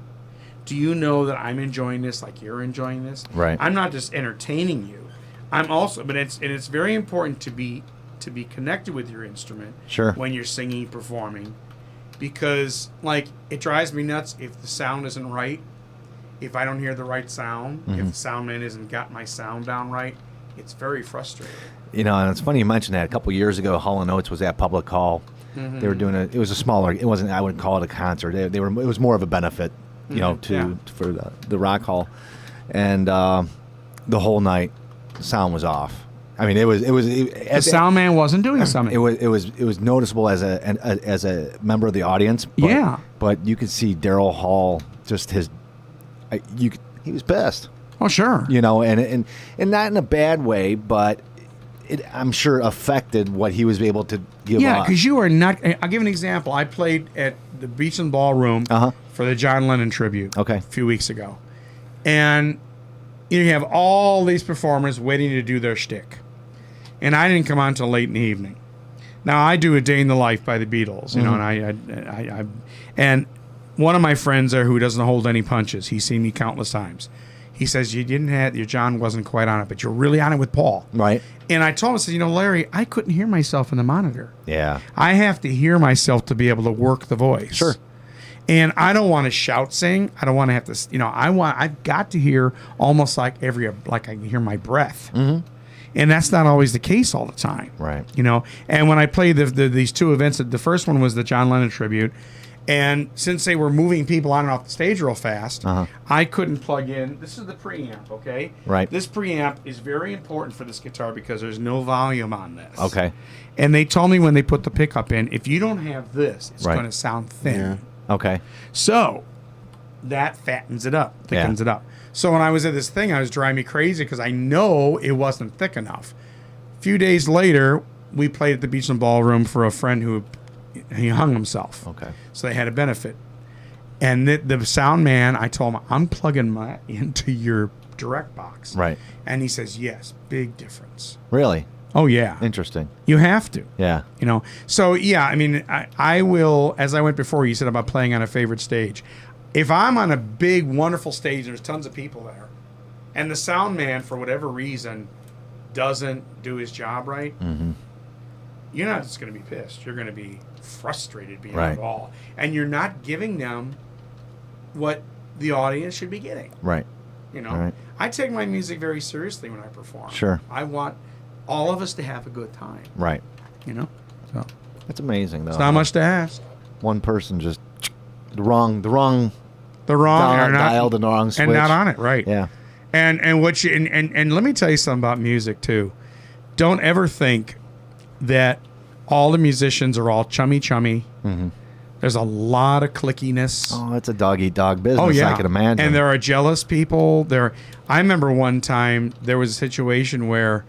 Do you know that I'm enjoying this like you're enjoying this? Right. I'm not just entertaining you. I'm also, but it's very important to be connected with your instrument. Sure. When you're singing, performing, because it drives me nuts if the sound isn't right. If I don't hear the right sound, if the sound man hasn't got my sound down right, it's very frustrating. And it's funny you mentioned that. A couple years ago, Hall & Oates was at Public Hall. They were doing it was a smaller. It wasn't. I wouldn't call it a concert. It was more of a benefit, for the Rock Hall, and the whole night, the sound was off. I mean, The sound man wasn't doing something. It was noticeable as a member of the audience. But, Yeah. But you could see Daryl Hall just he was pissed. Oh, sure. And not in a bad way, but it, I'm sure, affected what he was able to give Yeah, off. because you are not. I'll give an example. I played at the Beachland Ballroom for the John Lennon tribute Okay. a few weeks ago. And you have all these performers waiting to do their shtick. And I didn't come on until late in the evening. Now, I do A Day in the Life by the Beatles, and one of my friends there who doesn't hold any punches, he's seen me countless times. He says, you didn't have, your John wasn't quite on it, but you're really on it with Paul. Right. And I told him, I said, Larry, I couldn't hear myself in the monitor. Yeah. I have to hear myself to be able to work the voice. Sure. And I don't want to shout sing. I don't want to have to, I've got to hear almost like I can hear my breath. Mm-hmm. And that's not always the case all the time. Right. And when I played these two events, the first one was the John Lennon tribute. And since they were moving people on and off the stage real fast, I couldn't plug in. This is the preamp, okay? Right. This preamp is very important for this guitar because there's no volume on this. Okay. And they told me when they put the pickup in, if you don't have this, it's Right. going to sound thin. Yeah. Okay. So that fattens it up, thickens it up. So when I was at this thing, I was driving me crazy because I know it wasn't thick enough. A few days later, we played at the Beachland Ballroom for a friend who he hung himself. Okay. So they had a benefit. And the sound man, I told him, I'm plugging my into your direct box. Right. And he says, yes, big difference. Really? Oh, yeah. Interesting. You have to. Yeah. So, yeah, I mean, I will, as I went before, you said about playing on a favorite stage. If I'm on a big, wonderful stage, there's tons of people there, and the sound man, for whatever reason, doesn't do his job right, you're not just going to be pissed. You're going to be frustrated beyond all. And you're not giving them what the audience should be getting. Right. Right. I take my music very seriously when I perform. Sure. I want all of us to have a good time. Right. So That's amazing, though. it's not much to ask. One person just the wrong Dialed the wrong switch. and not on it, right? Yeah. And what you and let me tell you something about music too. Don't ever think that all the musicians are all chummy. Mm-hmm. There's a lot of clickiness. Oh, it's a dog-eat-dog business, Oh yeah, I can imagine. And there are jealous people. I remember one time there was a situation where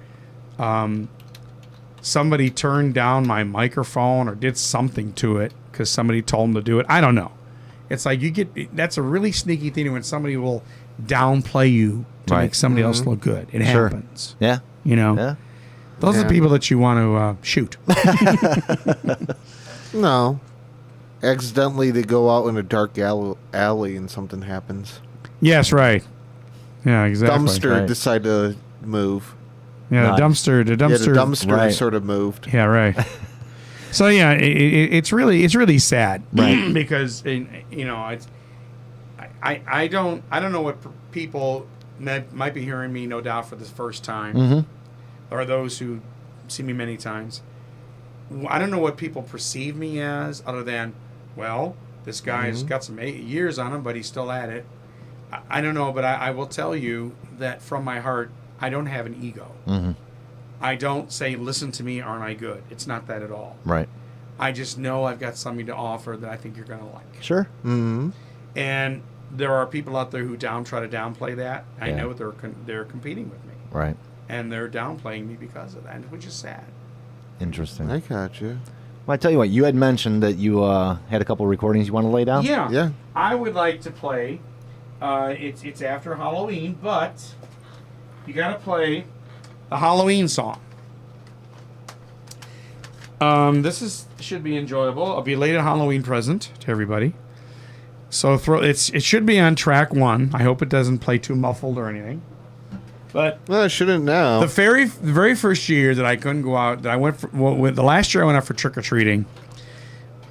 somebody turned down my microphone or did something to it because somebody told them to do it. I don't know. It's like that's a really sneaky thing when somebody will downplay you to make somebody else look good. It happens. Yeah. Yeah. Those are the people that you want to shoot. No. Accidentally, they go out in a dark alley and something happens. Yes, right. Yeah, exactly. Dumpster Right. decide to move. Yeah, Nice. the dumpster. Yeah, the dumpster Right. sort of moved. Yeah, right. So yeah, it's really sad, Right. because I don't know what people might be hearing me, no doubt, for the first time, or those who see me many times. I don't know what people perceive me as, other than, well, this guy's got some 8 years on him, but he's still at it. I don't know, but I will tell you that from my heart, I don't have an ego. I don't say, listen to me, aren't I good? It's not that at all. Right. I just know I've got something to offer that I think you're going to like. Sure. Mm-hmm. And there are people out there who try to downplay that. I Yeah. know they're competing with me. Right. And they're downplaying me because of that, which is sad. Interesting. I got you. Well, I tell you what, you had mentioned that you had a couple of recordings you want to lay down? Yeah. Yeah. I would like to play. It's after Halloween, but you got to play a Halloween song. This should be enjoyable. A belated Halloween present to everybody. So it should be on track 1. I hope it doesn't play too muffled or anything. But Well, I shouldn't now. the very first year that I couldn't go out, that I went for, the last year I went out for trick or treating.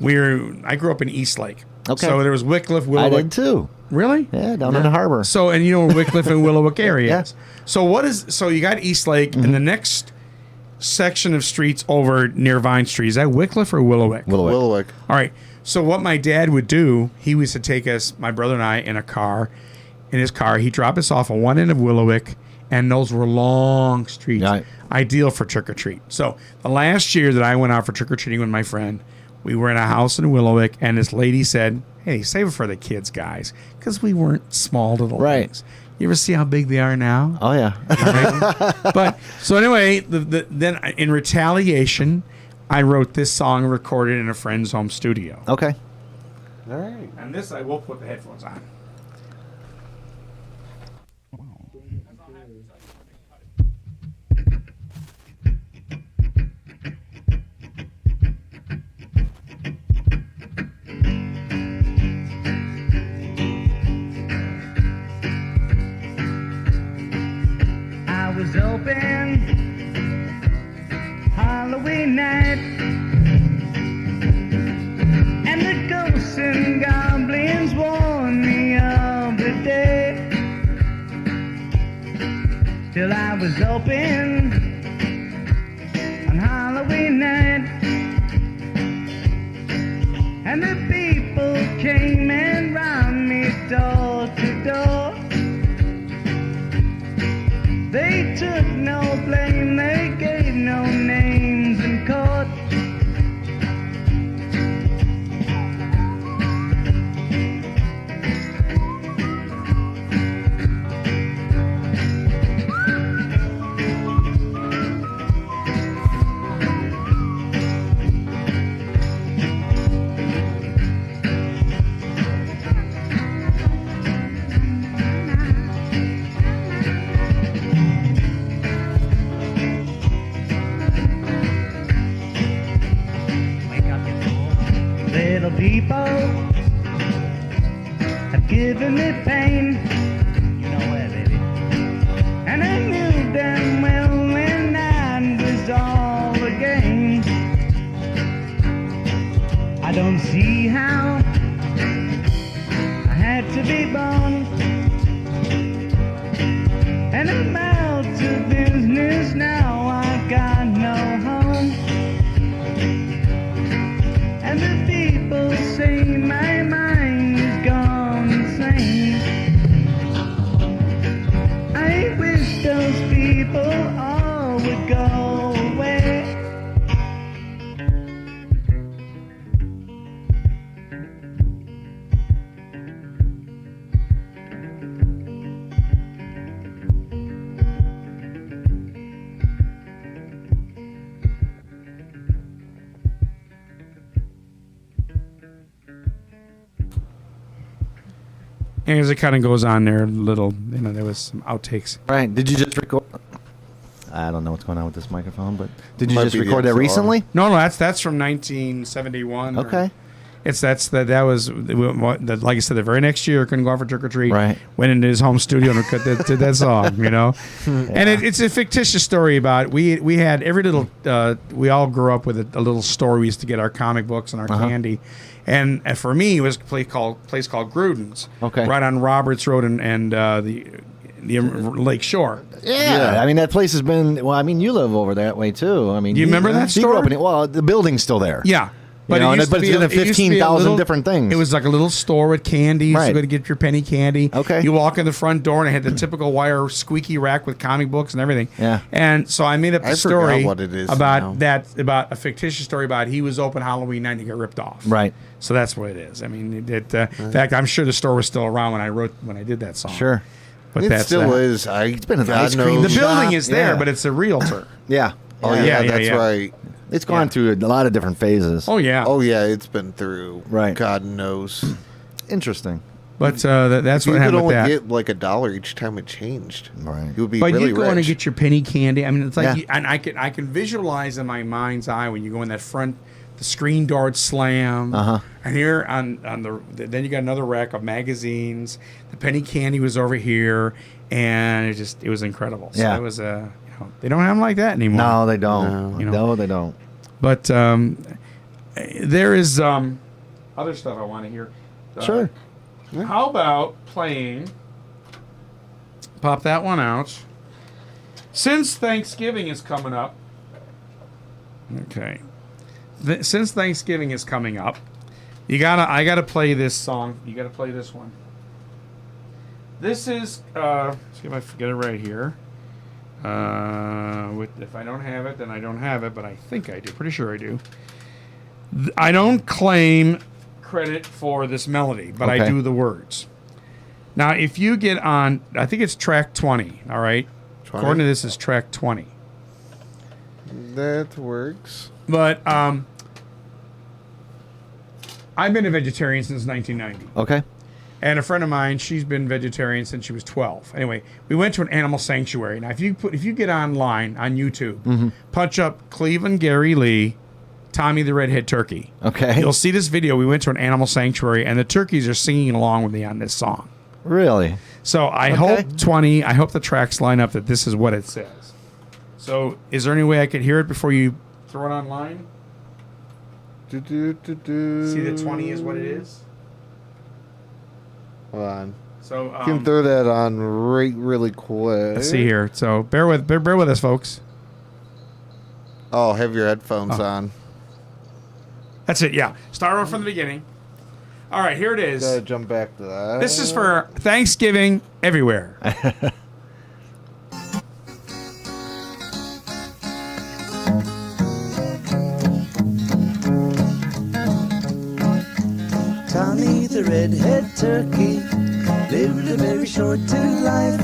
I grew up in Eastlake. Okay. So there was Wycliffe, I Willowick. did too. Really? Yeah, down in the harbor. So, and you know where Wycliffe and Willowick area Yeah. is. So you got Eastlake, and the next section of streets over near Vine Street, is that Wycliffe or Willowick? Willowick. All right. So what my dad would do, he used to take us, my brother and I, in his car. He'd drop us off on one end of Willowick, and those were long streets, Right. ideal for trick or treat. So the last year that I went out for trick or treating with my friend, we were in a house in Willowick, and this lady said, "Hey, save it for the kids, guys," because we weren't small little Right. things. You ever see how big they are now? Oh, yeah. But so anyway, then in retaliation, I wrote this song, recorded in a friend's home studio. Okay. All right. And this, I will put the headphones on. was open Halloween night, and the ghosts and goblins warned me of the day. Still I was open on Halloween night, and the people came and round me door to door. They took no blame, they gave no names in court. Little people have given me pain, you know where, baby. And I knew them well when I was all a game. I don't see how I had to be born, and I'm out of business now. I've got no home. And the people say my mind is gone insane. I wish those people all would go away. And as it kind of goes on there, little, there was some outtakes. Right. Did you just record? I don't know what's going on with this microphone, but did you Might just be the record that XLR. recently? No, that's from 1971. Okay. That was like I said, the very next year, couldn't go out for trick or treat. Right. Went into his home studio and did that song, And it's a fictitious story about we had every little we all grew up with a little store we used to get our comic books and our candy, and for me it was a place called Gruden's. Okay. Right on Roberts Road and the Lake Shore. Yeah. I mean, that place has been. Well, I mean, you live over that way too. I mean, Do you remember that you grew store? up in it. Well, the building's still there. Yeah. But it used to it's be been it used to be 15,000 different things. It was like a little store with candy. You used to Right. go to get your penny candy. Okay. You walk in the front door and it had the typical wire squeaky rack with comic books and everything. Yeah. And so I made up I the story forgot what it is about now. about a fictitious story about he was open Halloween night and he got ripped off. Right. So that's what it is. I mean, in fact, I'm sure the store was still around when I did that song. Sure. But It that's still is. It's been an God ice cream knows. The building shop. is there, Yeah. but it's a realtor. Yeah. Oh Yeah, yeah, yeah, that's yeah. right. It's gone through a lot of different phases. Oh yeah. Oh yeah, it's been through. Right. God knows. Interesting. But that's You what could happened with only that. get like $1 each time it changed. Right. You would be But really you go in and rich. get your penny candy. I mean, it's like, Yeah. and I can visualize in my mind's eye when you go in that front, the screen door would slam, and here on then you got another rack of magazines. The penny candy was over here, and it was incredible. So Yeah. it was they don't have them like that anymore. No, they don't. No. No, they don't. But there is other stuff I want to hear. Sure. How about playing? Pop that one out. Since Thanksgiving is coming up. Okay. Since Thanksgiving is coming up, I gotta play this song. You gotta play this one. This is let's see if I get it right here. If I don't have it, then I don't have it, but I think I do. Pretty sure I do. I don't claim credit for this melody, but I Okay. do the words. Now, if you get on, I think it's track 20, all right? 20? According to this, is track 20. That works. But I've been a vegetarian since 1990. Okay. And a friend of mine, she's been vegetarian since she was 12. Anyway, we went to an animal sanctuary. Now, if you get online on YouTube, punch up Cleveland Gary Lee, Tommy the Redhead Turkey. Okay. You'll see this video. We went to an animal sanctuary, and the turkeys are singing along with me on this song. Really? So I hope 20. I hope the tracks line up that this is what it says. So is there any way I could hear it before you throw it online? See that 20 is what it is? Hold on. So You can throw that on really quick. let's see here. So bear with us, folks. Oh, have your headphones on. That's it. Yeah. Start over from the beginning. All right, here it is. Gotta jump back to that. This is for Thanksgiving everywhere. Tommy the redhead turkey lived a very short life.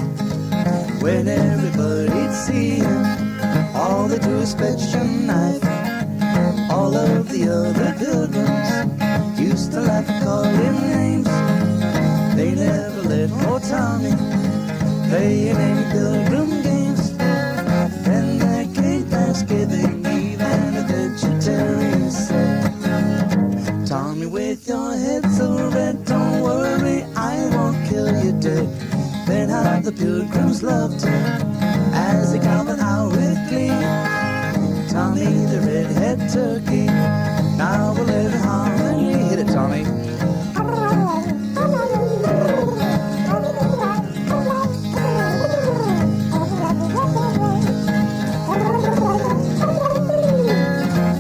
When everybody'd see him, all they do is fetch a knife. All of the other pilgrims used to laugh and call him names. They never let poor Tommy play in any pilgrim games. Then there came Thanksgiving Eve and the vegetarians said, Tommy, with your head so red, don't worry, I won't kill you dead. Then how the pilgrims loved him as they gobbled out with glee. Tommy the redhead turkey, now we'll live in harmony. Hit it, Tommy.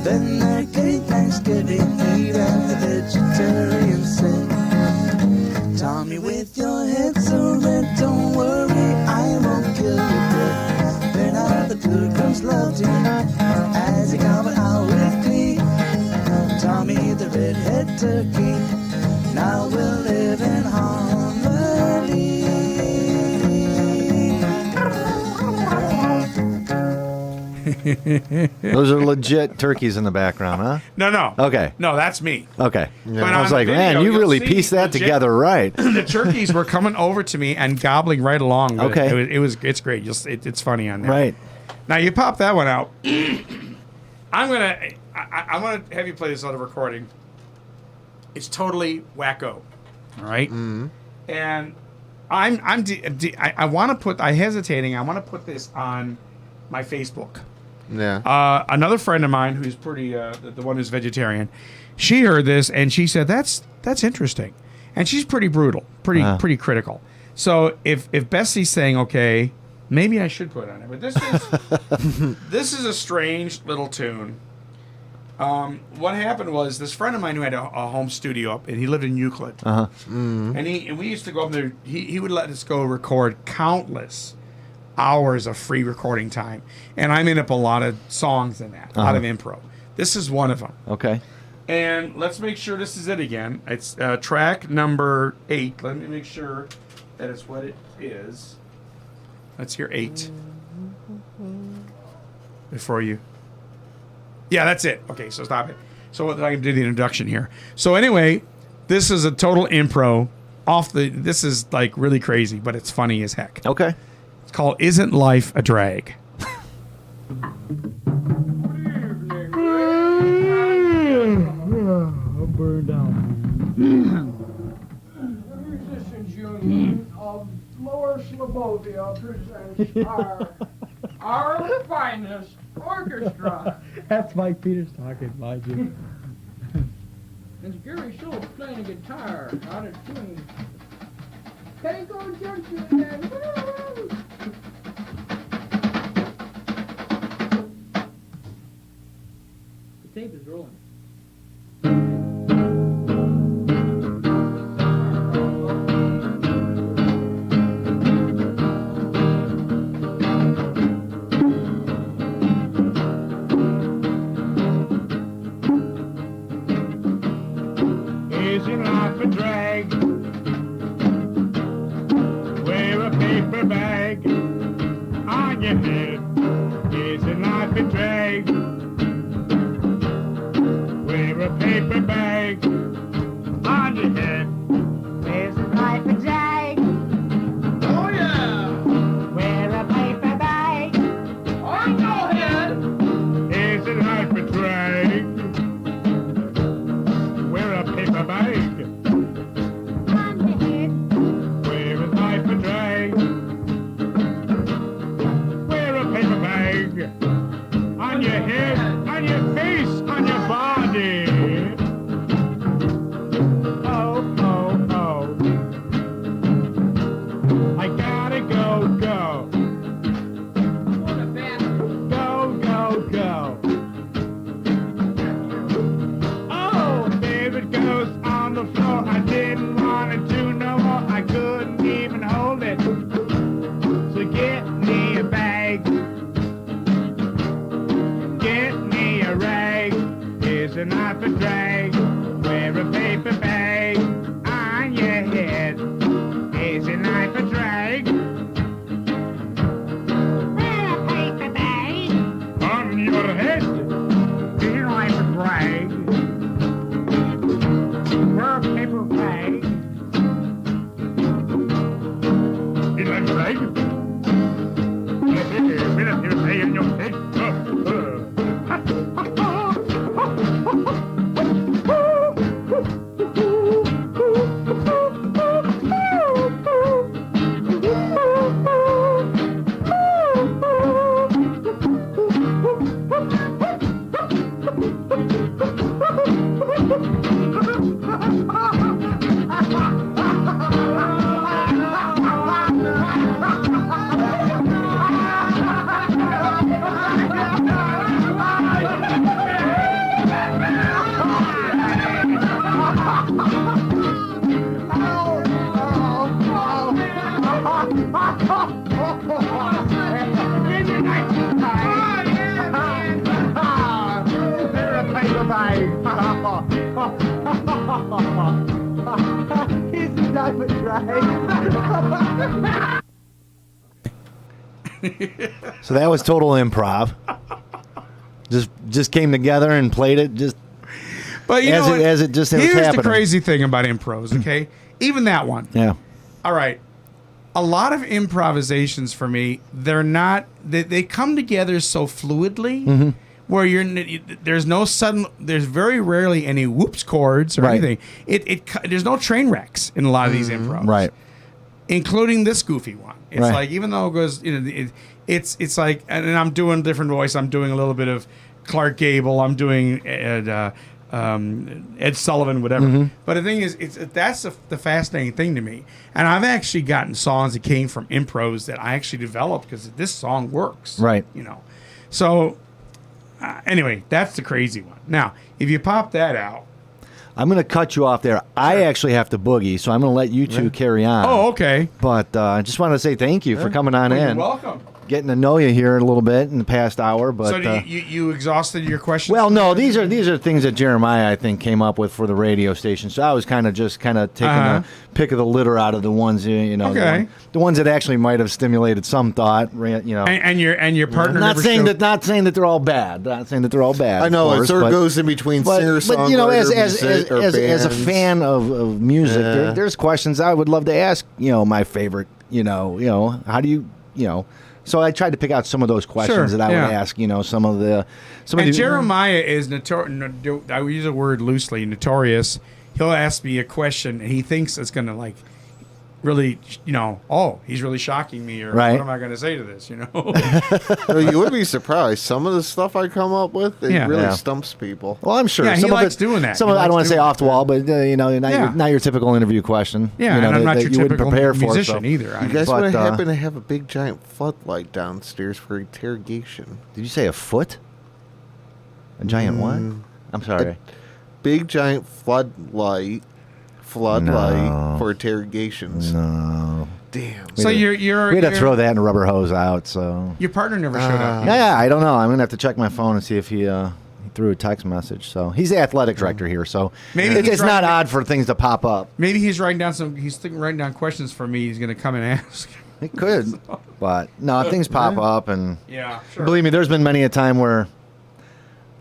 Then there came Thanksgiving Eve and the vegetarians said, Tommy, with your head so red, don't worry, I won't kill you dead. Then all the pilgrims loved him as he gobbled out with glee. Tommy the redhead turkey, now we'll live in harmony. Those are legit turkeys in the background, huh? No. Okay. No, that's me. Okay. But I was on like, the man, video, you you'll really see pieced that legit- together right. The turkeys were coming over to me and gobbling right along. With Okay. It's great. It's funny on there. Right. Now you pop that one out. I want to have you play this other recording. It's totally wacko. All right? And I want to put. I'm hesitating. I want to put this on my Facebook. Yeah. Another friend of mine who's pretty the one who's vegetarian, she heard this and she said that's interesting, and she's pretty brutal, pretty critical. So if Bessie's saying okay, maybe I should put it on it, but this is this is a strange little tune. What happened was this friend of mine who had a home studio up, and he lived in Euclid, and we used to go up there. He would let us go record countless hours of free recording time, and I made up a lot of songs in that, a lot of improv. This is one of them. Okay. And let's make sure this is it again. It's track number 8. Let me make sure that it's what it is. Let's hear 8 before you. Yeah, that's it. Okay, so stop it. So I can do the introduction here. So anyway, this is a total impro off the. This is like really crazy, but it's funny as heck. Okay. It's called "Isn't Life a Drag?" Burned down. Musicians Union of Lower Slobovia presents our finest orchestra. That's Mike Peters talking, mind you. And Gary Schultz playing guitar out of tune. Tango Junction and woo! The tape is rolling. Isn't life a drag? Wear a paper bag on your head. Isn't life a drag? Wear a paper bag on your head. Isn't life a drag? Oh yeah! Wear a paper bag. On your head! Isn't life a drag? Wear a paper bag. On your head. Where is life a drag? go. Go, go, go. Oh, there it goes on the floor. I didn't want it to no more. I couldn't even hold it. So get me a bag. Get me a rag. Here's a knife and drag. Wear a paper bag on your head. Here's a knife and drag. Wear a paper bag. On your head. Here's a knife and drag. Wear a paper bag. Here's a drag. Wear a paper bag on your head. So that was total improv. Just came together and played it just But you as know it what? as it just was Here's happening. the crazy thing about impros, okay? Even that one. Yeah. All right. A lot of improvisations for me, they're not they come together so fluidly Mm-hmm. where there's no sudden there's very rarely any whoops chords or Right. anything. There's no train wrecks in a lot of these improvs. Right. Including this goofy one. It's Right. like even though it goes it's like and I'm doing a different voice. I'm doing a little bit of Clark Gable. I'm doing Ed Sullivan, whatever. Mm-hmm. But the thing is, that's the fascinating thing to me. And I've actually gotten songs that came from impros that I actually developed because this song works. Right. You know. So anyway, that's the crazy one. Now, if you pop that out. I'm going to cut you off there. I actually have to boogie, so I'm going to let you two carry on. Oh, okay. But I just wanted to say thank you for coming on Well, in. you're welcome. Getting to know you here a little bit in the past hour, but So you exhausted your questions? well, no, these are things that Jeremiah I think came up with for the radio station. So I was kind of taking the pick of the litter out of the ones Okay. the ones that actually might have stimulated some thought. And your partner. Not never saying showed- that they're all bad. Not saying that they're all bad. I know of it course, sort of but- goes in between but singer-songwriter, as a fan of music, Yeah. there's questions I would love to ask. My favorite. How do you. So I tried to pick out some of those questions Sure, that I yeah. would ask. Some of the. And Jeremiah is I use a word loosely, notorious. He'll ask me a question, and he thinks it's going to really, he's really shocking me, or Right. what am I going to say to this? Well, you would be surprised. Some of the stuff I come up with, it Yeah. really Yeah. stumps people. Well, I'm sure Yeah, he some of likes it, doing that. Some He of it, I don't want likes to say doing off the wall, but Yeah. not your typical interview question. Yeah, and I'm not that your you wouldn't typical prepare musician for. So. either. You guys But, would happen to have a big giant floodlight downstairs for interrogation. Did you say a foot? A giant what? I'm sorry. Big giant floodlight for interrogations. No. Damn. So you're We had to throw that and a rubber hose out. So. Your partner never showed up. Yeah, I don't know. I'm gonna have to check my phone and see if he threw a text message. So he's the athletic director here. So Maybe it's he's not writing- odd for things to pop up. Maybe he's writing down questions for me. He's going to come and ask. It could, but no, things pop up, and Yeah, sure. believe me, there's been many a time where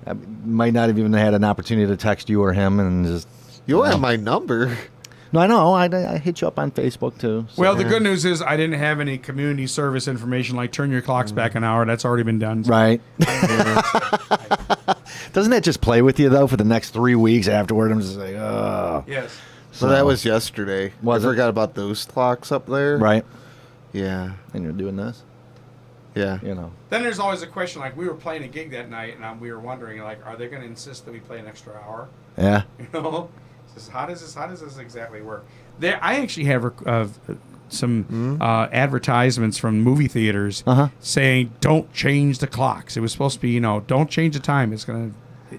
I might not have even had an opportunity to text you or him, and just You have my number. no, I know. I hit you up on Facebook too. So. Well, the good news is I didn't have any community service information like turn your clocks back an hour. That's already been done. So. right? Doesn't that just play with you though for the next 3 weeks afterward? I'm just like, oh, Yes. So that was yesterday. Was I it? forgot about those clocks up there. right. Yeah. And you're doing this, Yeah. Then there's always a question like we were playing a gig that night and we were wondering like are they going to insist that we play an extra hour? Yeah. How does this exactly work? There, I actually have advertisements from movie theaters saying don't change the clocks. It was supposed to be, don't change the time. It's going to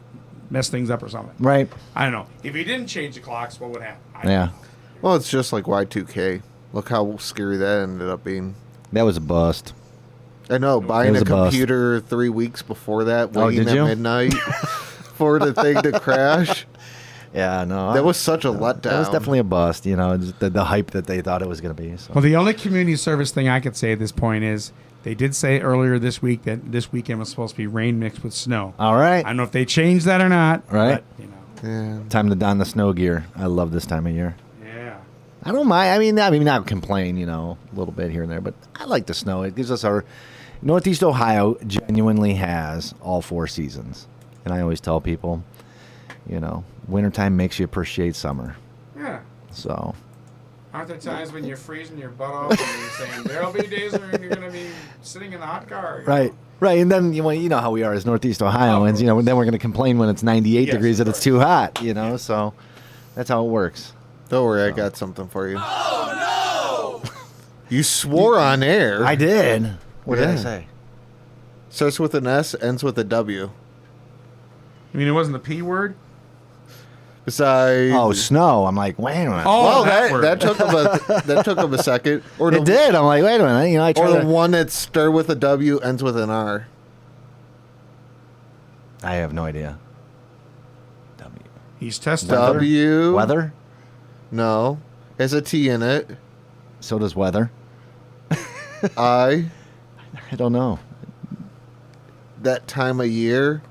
mess things up or something. Right. I don't know. If you didn't change the clocks, what would happen? Yeah. Well, it's just like Y2K. Look how scary that ended up being. That was a bust. I know, buying a a bust. computer 3 weeks before that, waiting did at you? midnight for the thing to crash. Yeah, no. That was such a letdown. That was definitely a bust, just the hype that they thought it was going to be. So. Well, the only community service thing I could say at this point is they did say earlier this week that this weekend was supposed to be rain mixed with snow. All right. I don't know if they changed that or not. Right. But, Yeah. Time to don the snow gear. I love this time of year. Yeah. I don't mind. I mean, not complain, a little bit here and there, but I like the snow. It gives us our Northeast Ohio genuinely has all 4 seasons, and I always tell people, wintertime makes you appreciate summer. Yeah. So. Aren't there times when you're freezing your butt off and you're saying there'll be days when you're going to be sitting in the hot car? Right. Right, and then you know how we are as Northeast Ohioans. Then we're going to complain when it's 98 degrees that it's too hot. So that's how it works. Don't worry, I got something for you. Oh no! You swore on air. I did. What did I say? Starts with an S, ends with a W. You mean it wasn't the P word? Besides, Oh, snow. I'm like, wait a minute. Oh, well, that word. that took him a second. Or It did. I'm like, wait a minute. I Or tried the to. one that started with a W, ends with an R. I have no idea. W. He's testing. W. Weather? No. Has a T in it. So does weather. I. I don't know. That time of year.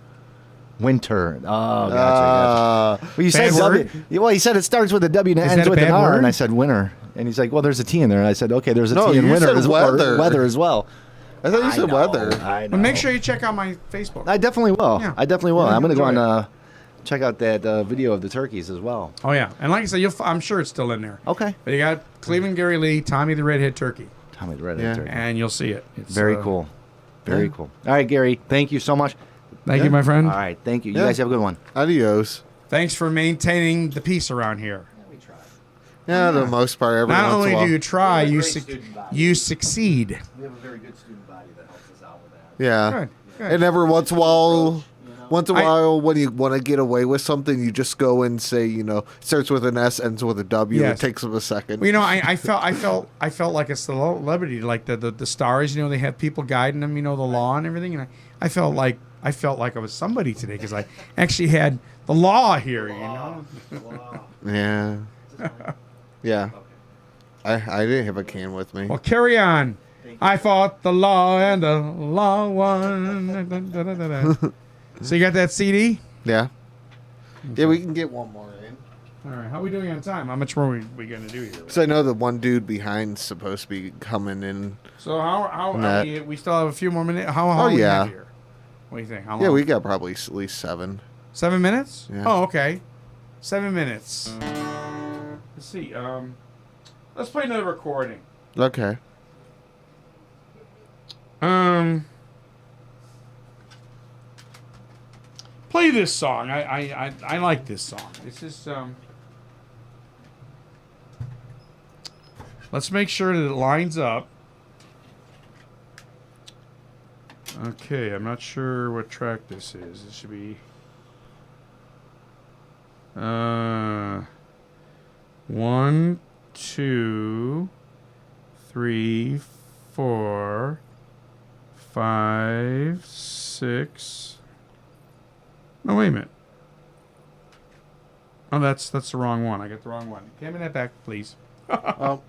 Winter. Oh, gotcha. Well, you said Bad word? W. Well, he said it starts with a W and Is ends that a with an bad R, word? and I said winter. And he's like, well, there's a T in there. And I said, okay, there's a No, T in you winter said as weather. weather as well. I thought you said weather. I know. But make sure you check out my Facebook. I definitely will. Yeah. I definitely will. Yeah, I'm going to go enjoy on check out that video of the turkeys as well. Oh, yeah. And like I said, I'm sure it's still in there. Okay. But you got Cleveland Gary Lee, Tommy the Redhead Turkey. Tommy the Redhead Yeah. turkey. And you'll see it. It's Very cool. Very cool. All right, Gary. Thank you so much. Thank you, my friend. All right. Thank you. You Yeah. guys have a good one. Adios. Thanks for maintaining the peace around here. Yeah, the most part. Every Not once only in a while. do you try, We have a you great student body. you succeed. We have a very good student body that helps us out with that. Yeah. Good, good. And every once in a while, when you want to get away with something, you just go and say, starts with an S, ends with a W. Yes. It takes them a second. Well, I felt like a celebrity, like the stars. They have people guiding them, the law and everything. And I felt like I was somebody today because I actually had the law here. Yeah. Yeah. I didn't have a can with me. Well, carry on. I fought the law and the law won. Da, da, da, da, da. So you got that CD? Yeah. Yeah, we can get one more in. All right. How are we doing on time? How much more are we going to do here? Because I know the one dude behind's supposed to be coming in. So how That- we still have a few more minutes? How Oh, are we yeah. at here? What do you think? How Yeah, long? we got probably at least 7. 7 minutes? Yeah. Oh, okay. 7 minutes. Let's see. Let's play another recording. Okay. Play this song. I like this song. It's just let's make sure that it lines up. Okay, I'm not sure what track this is. It should be 1, 2, 3, 4, 5, 6. No, wait a minute. Oh, that's the wrong one. I got the wrong one. Give me that back, please. Oh.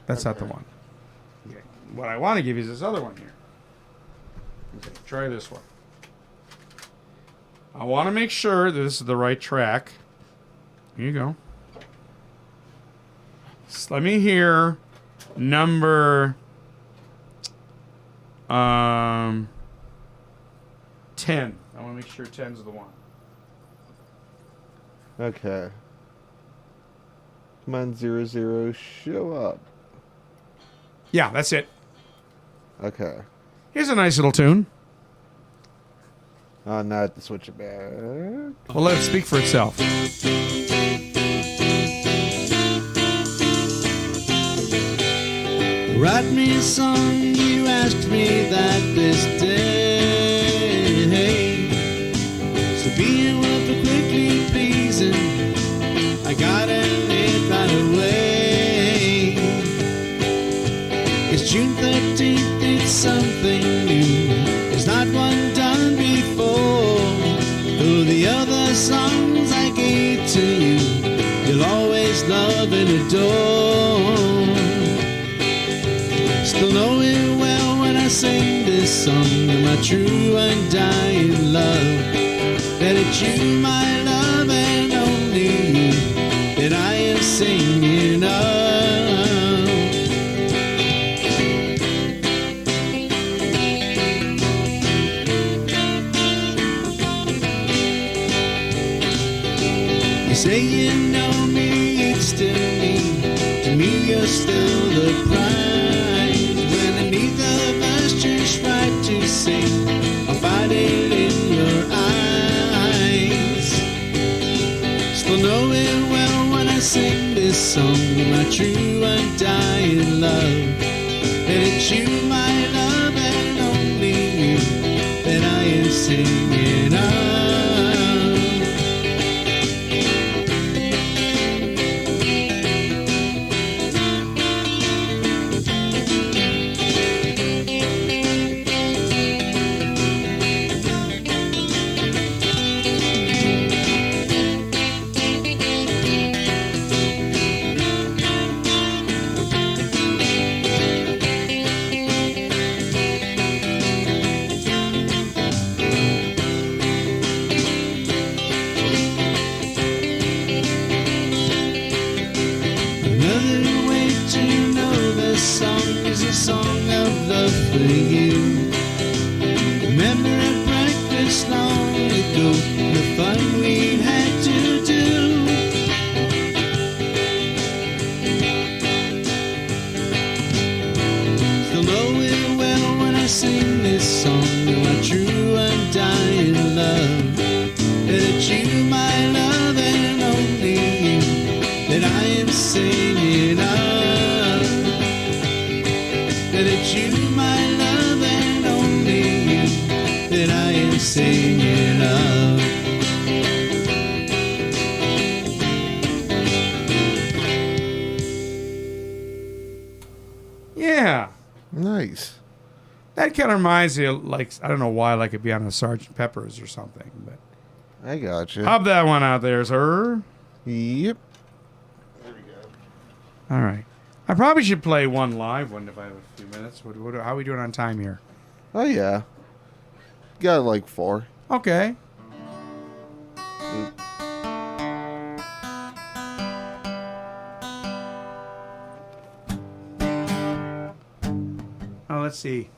That's not the one. Okay. What I want to give you is this other one here. Okay, try this one. I want to make sure that this is the right track. Here you go. So let me hear number 10. I want to make sure 10's the one. Okay. Come on, 00, show up. Yeah, that's it. Okay. Here's a nice little tune. Now I have to switch it back. Well, let it speak for itself. Write me a song, you asked me that this day. So being worth for quickly pleasing, I got it right away. It's June 13th, it's something new. It's not one done before. Though the other songs I gave to you, you'll always love and adore. Still know it well when I sing this song of my true undying love. That it's you, my love, and only you that I am singing of. You say you know me, it's still me. To me, you're still the prize. When I need the verse just right to sing, I'll find it in your eyes. Still know it well when I sing this song of my true undying love. That it's you, my love, and only you that I am singing of. Yeah. Nice. That kind of reminds me of, like, I don't know why, like it'd be on a Sgt. Pepper's or something, but I got you. Hop that one out there, sir. Yep. There we go. All right. I probably should play one live one if I have a few minutes. How are we doing on time here? Oh, yeah. Got like 4. Okay. Oh, let's see.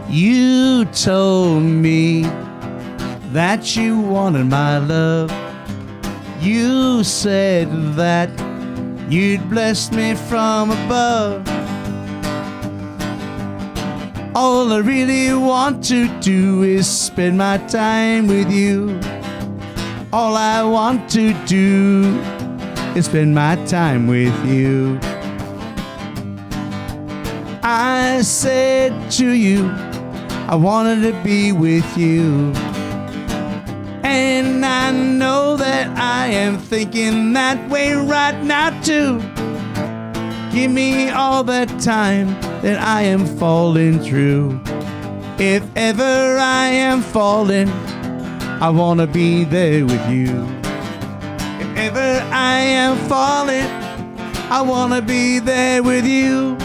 You told me that you wanted my love. You said that you'd bless me from above. All I really want to do is spend my time with you. All I want to do is spend my time with you. I said to you, I wanted to be with you. And I know that I am thinking that way right now too. Give me all the time that I am falling through. If ever I am falling, I wanna be there with you. If ever I am falling, I wanna be there with you.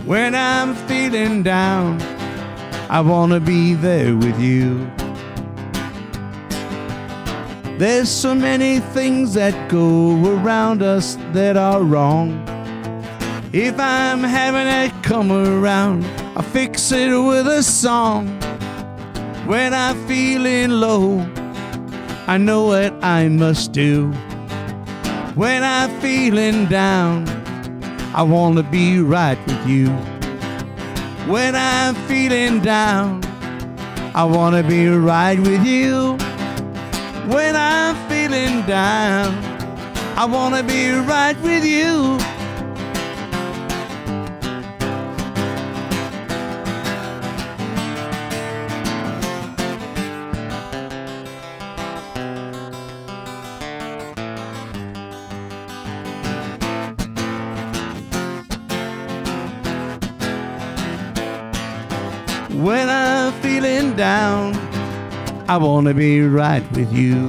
When I'm feeling down, I wanna be there with you. There's so many things that go around us that are wrong. If I'm having it come around, I'll fix it with a song. When I'm feeling low, I know what I must do. When I'm feeling down, I want to be right with you. When I'm feeling down, I want to be right with you. When I'm feeling down, I want to be right with you. When I'm feeling down, I want to be right with you.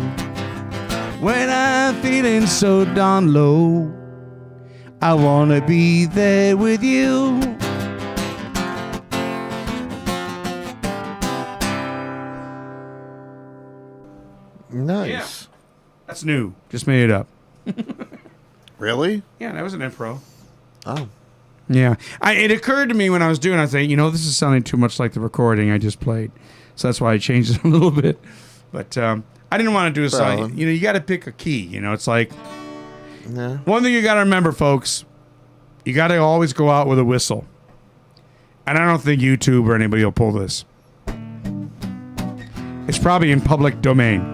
When I'm feeling so darn low, I want to be there with you. Nice. Yeah. That's new. Just made it up. Really? Yeah, that was an impro. Oh. Yeah. It occurred to me when I was doing it, I was like, this is sounding too much like the recording I just played. So that's why I changed it a little bit. But I didn't want to do a song. You got to pick a key. It's like, one thing you got to remember, folks, you got to always go out with a whistle. And I don't think YouTube or anybody will pull this. It's probably in public domain.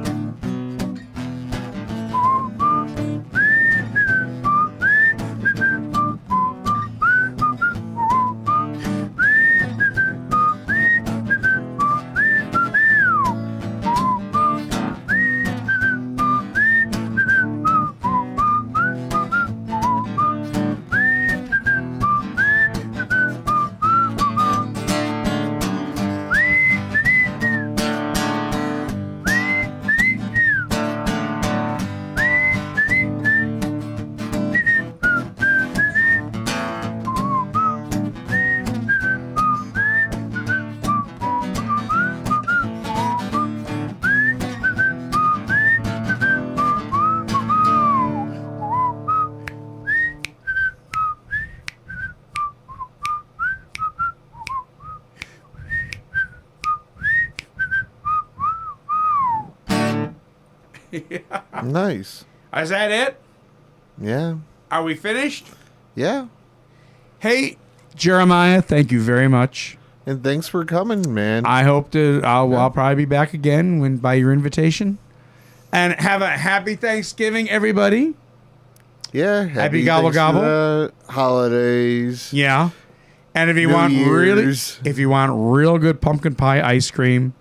Nice. Is that it? Yeah. Are we finished? Yeah. Hey, Jeremiah, thank you very much. And thanks for coming, man. I hope to. I'll probably be back again by your invitation. And have a happy Thanksgiving, everybody. Yeah. Happy gobble gobble. Holidays. Yeah. And if you New want Year's. if you want real good pumpkin pie ice cream,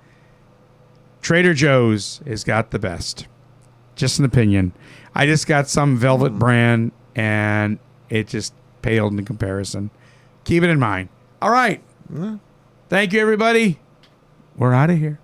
Trader Joe's has got the best. Just an opinion. I just got some Velvet brand, and it just paled in comparison. Keep it in mind. All right. Thank you, everybody. We're out of here.